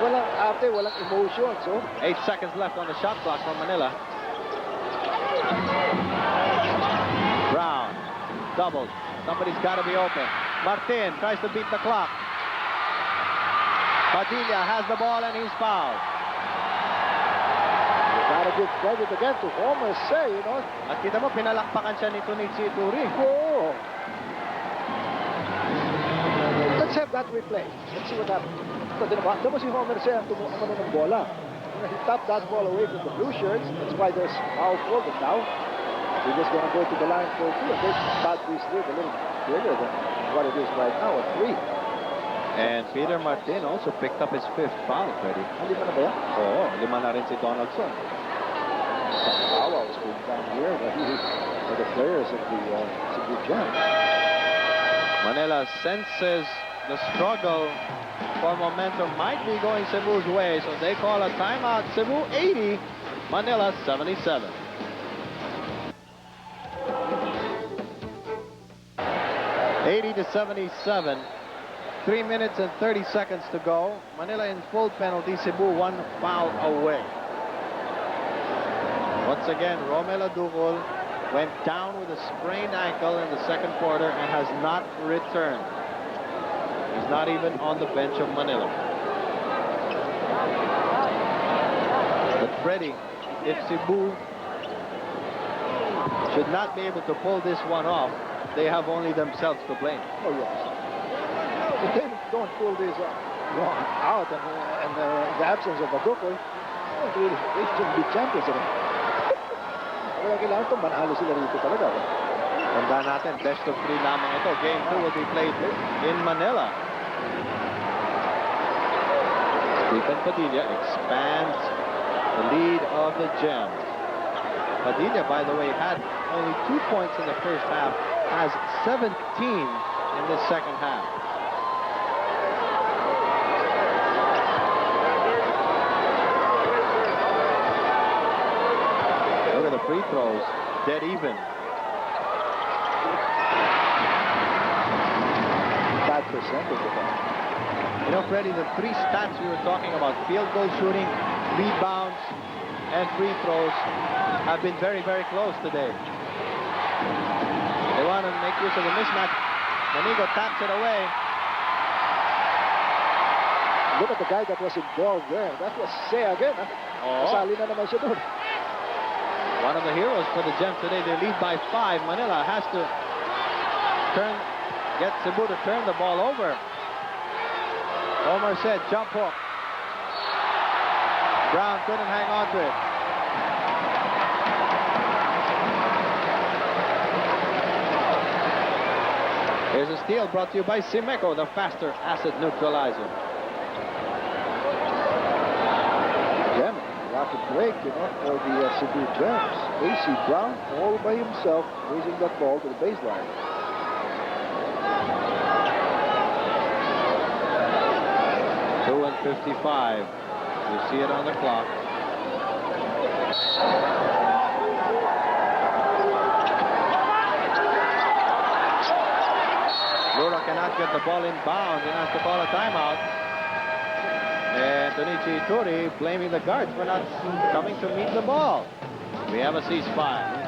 Walang arte, walang emotion. So 8 seconds left on the shot clock from Manila. Brown. Doubled. Somebody's got to be open. Martin tries to beat the clock. Padilla has the ball and he's fouled. you gotta give credit again to Homer Say, you know. At kita mo, pinalakpakan siya ni Tunichi Ituri. Oh. Let's have that replay. Let's see what happens. Ito din naman. Ito mo si Homer Say ang umano ng bola. he tapped that ball away from the blue shirts. That's why there's foul called. And now they're just going to go to the line for 2. And they cut this lead a little bigger than what it is right now at 3. And Peter Martin also picked up his 5th foul, Freddie. Lima na ba yan? Oo, 5 na rin si Donaldson. Some power was being done here by the players of the Cebu Gems. Manila senses the struggle for momentum might be going Cebu's way, so they call a timeout. Cebu 80, Manila 77. (80 to 77). 3 minutes and 30 seconds to go. Manila in full penalty. Cebu 1 foul away. Once again, Romel Adugol went down with a sprained ankle in the second quarter and has not returned. He's not even on the bench of Manila. But Freddie, if Cebu should not be able to pull this one off, they have only themselves to blame. Oh, yes. If they don't pull this out and the absence of Adugol, they shouldn't be champions again. Kaya kailangan ito, manalo sila rito talaga. Tandaan natin, best of 3 lamang ito. Game 2 will be played in Manila. Stephen Padilla expands the lead of the Gems. Padilla, by the way, had only 2 points in the first half, has 17 in the second half. Look at the free throws, dead even. Bad percentage of that. You know, Freddie, the 3 stats we were talking about, field goal shooting, rebounds, and free throws, have been very, very close today. They want to make use of the mismatch. Manigo taps it away. Look at the guy that was involved there. That was Say again. Oh. Kasali na naman siya doon. One of the heroes for the Gems today. They lead by 5. Manila has to get Cebu to turn the ball over. Omar said, jump hook. Brown couldn't hang on to it. Here's a steal brought to you by Simeco, the faster acid neutralizer. Again, rapid break, for the Cebu Gems. AC Brown all by himself, raising that ball to the baseline. Two and 55. You see it on the clock. Lura cannot get the ball in bounds and has to call a timeout. And Tonichi Ituri blaming the guards for not coming to meet the ball. We have a ceasefire.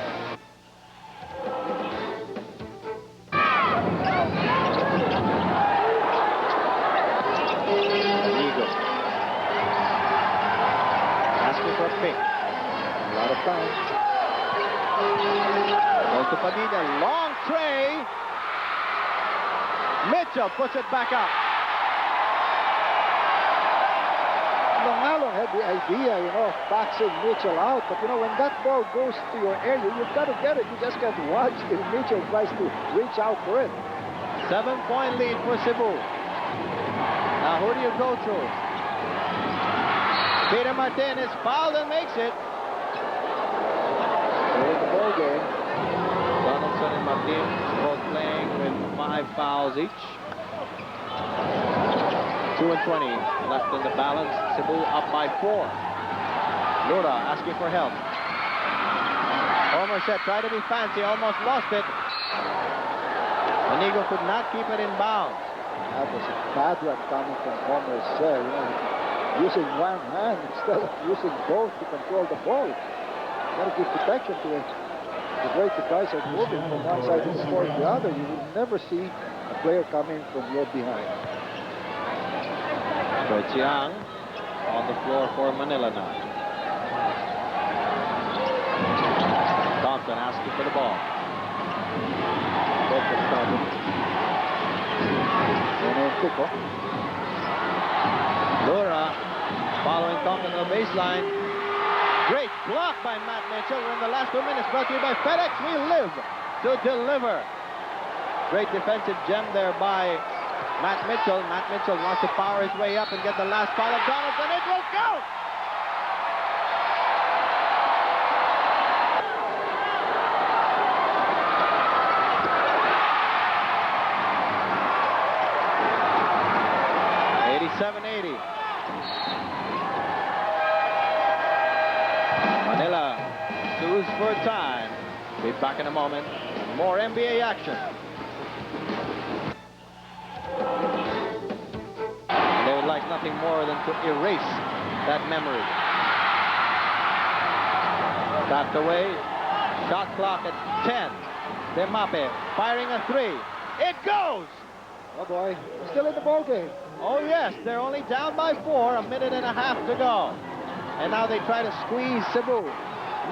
Eagle. Asking for a pick. A lot of time. Goes to Padilla. Long tray. Mitchell puts it back up. Longalong had the idea, of boxing Mitchell out. But, when that ball goes to your area, you've got to get it. You just can't watch till Mitchell tries to reach out for it. 7-point lead for Cebu. Now, who do you go to? Peter Martin is fouled and makes it. In the ball game. Donaldson and Martin both playing with 5 fouls each. 2 and 20 left in the balance. Cebu up by 4. Lura asking for help. Homer said, try to be fancy, almost lost it. Manigo could not keep it in bounds. That was a bad one coming from Homer Say, using one hand instead of using both to control the ball. Got to give protection to it. The way the guys are moving from one side of the court to the other, you will never see a player coming from your behind. So Chiang on the floor for Manila now. Thompson asking for the ball. Lura following Thompson to the baseline. Great block by Matt Mitchell. We're in the last 2 minutes. Brought to you by FedEx. We live to deliver. Great defensive gem there by Matt Mitchell. Matt Mitchell wants to power his way up and get the last foul of Donaldson. It will count! Manila sues for time. Be back in a moment. More NBA action. And they would like nothing more than to erase that memory. Tapped away. Shot clock at 10. Demape firing a three. It goes! Oh boy, still in the ball game. Oh yes, they're only down by 4, a minute and a half to go. And now they try to squeeze Cebu.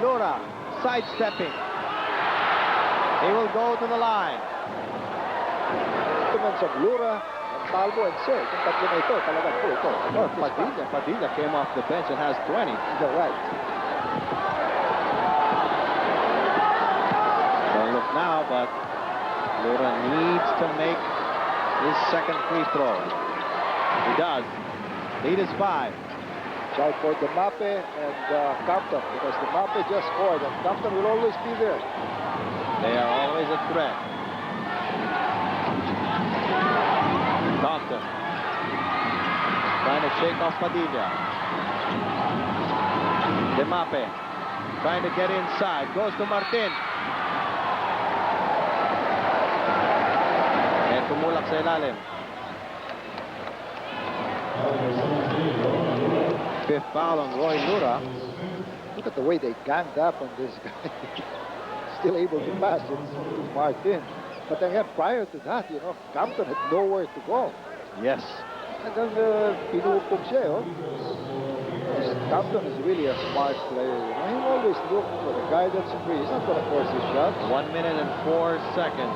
Lura sidestepping. He will go to the line. Movements of Lura, Talbo, and Sir. Yung tatlo na ito, talagang po ito. Padilla came off the bench and has 20. You're right. Don't look now, but Lura needs to make his second free throw. He does. Lead is 5. Shout for Demape and Compton, because Demape just scored and Compton will always be there. They are always a threat. Compton trying to shake off Padilla. Demape trying to get inside. Goes to Martin. And tumulak sa ilalim. Fifth foul on Roy Lura. Look at the way they ganged up on this guy. Still able to pass it to Martin. But again, prior to that, you know, Compton had nowhere to go. Yes. And then pinupog siya, oh. Compton is really a smart player. You know, he always look for the guy that's free. He's not going to force his shot. 1 minute and 4 seconds.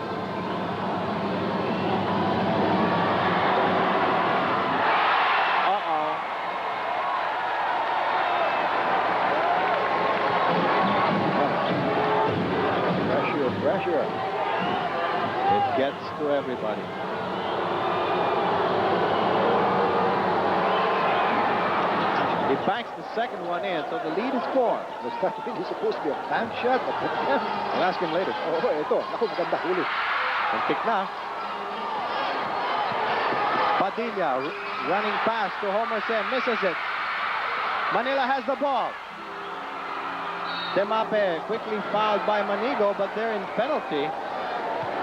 Pressure. It gets to everybody. He banks the second one in, so the lead is 4. Was that really supposed to be a time shot? I'll ask him later. Oh, ito. Naku, maganda huli. And pick na. Padilla running past to Homer Sen, misses it. Manila has the ball. Demape quickly fouled by Manigo, but they're in penalty.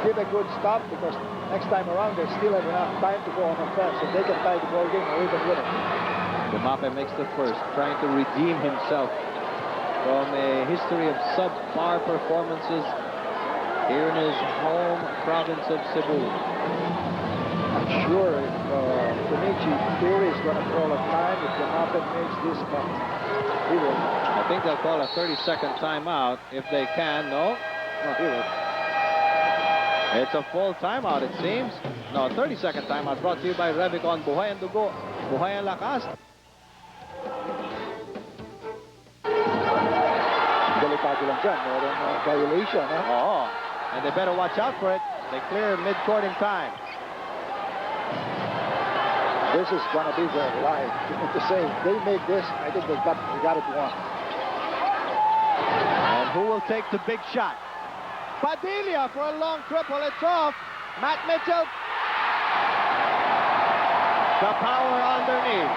Give a good stop, because next time around they still have enough time to go on offense, so they can tie the ball game or even win it. Demape makes the first, trying to redeem himself from a history of subpar performances here in his home province of Cebu. I'm sure if Kenichi Theory is going to call a time if Demape makes this one. He will. I think they'll call a 30-second timeout if they can. No? No, he will. It's a full timeout, it seems. No, 30-second timeout brought to you by Revicon. Buhay ang dugo. Buhay ang lakas. Delikado lang dyan. Meron violation, ha? Oo. And they better watch out for it. They clear mid-court in time. This is going to be their life. To say they make this, I think they got it won. And who will take the big shot? Padilla for a long triple. It's off. Matt Mitchell. The power underneath.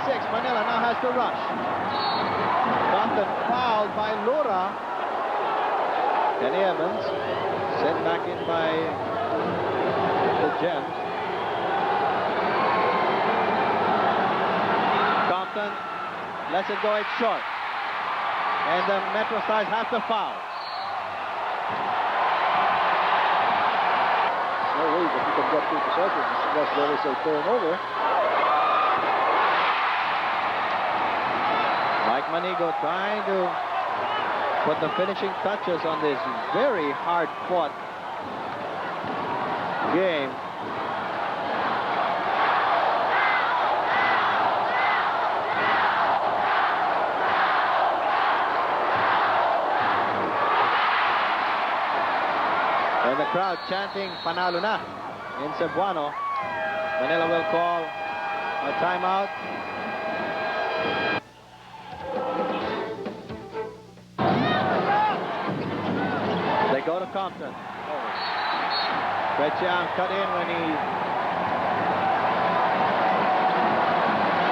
90-86. Manila now has to rush. Compton fouled by Lura. Kenny Evans sent back in by the Gems. Compton lets it go. It's short. And the Metro Stars have to foul. No way that you can get 2 possessions unless there is a turnover. Mike Manigo trying to put the finishing touches on this very hard-fought game. crowd chanting panalo na in Cebuano. Manila will call a timeout. They go to Compton. Chiang cut in when he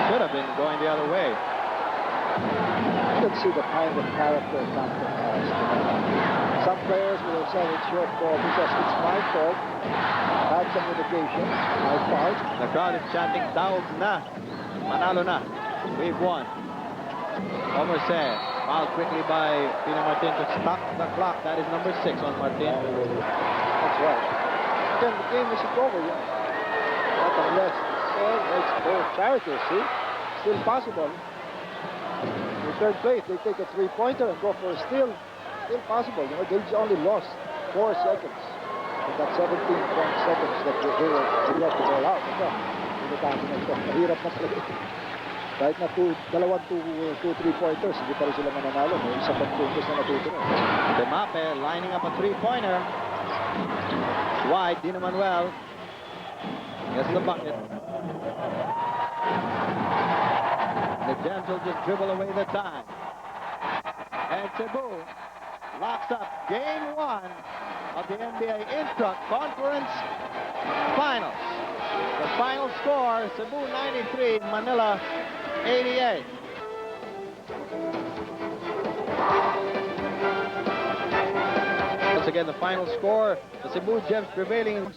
should have been going the other way. You can see the kind of character Compton has. Some players will have said it's your fault because it's my fault. Bad communication, my fault. The crowd is chanting Daog na, manalo na, we've won. Homer said, fouled quickly by Pino Martin to stop the clock. That is number 6 on Martin. That's right. Again, the game isn't over yet. Not unless it's both charities, see? Still possible. In third place, they take a three-pointer and go for a steal. Still possible. You know, they only lost 4 seconds. In that 17 seconds that they let the ball out. Ito, pinatapos na ito. Mahirap na play. Kahit na two three-pointers, hindi pa rin sila mananalo. May isa pang puntos na natutunod. Demape lining up a three-pointer. Wide, Di Manuel gets the bucket. The Gems will just dribble away the time. And Cebu locks up game 1 of the NBA Intra-Conference Finals. The final score, Cebu 93, Manila 88. Once again, the final score, the Cebu Gems prevailing.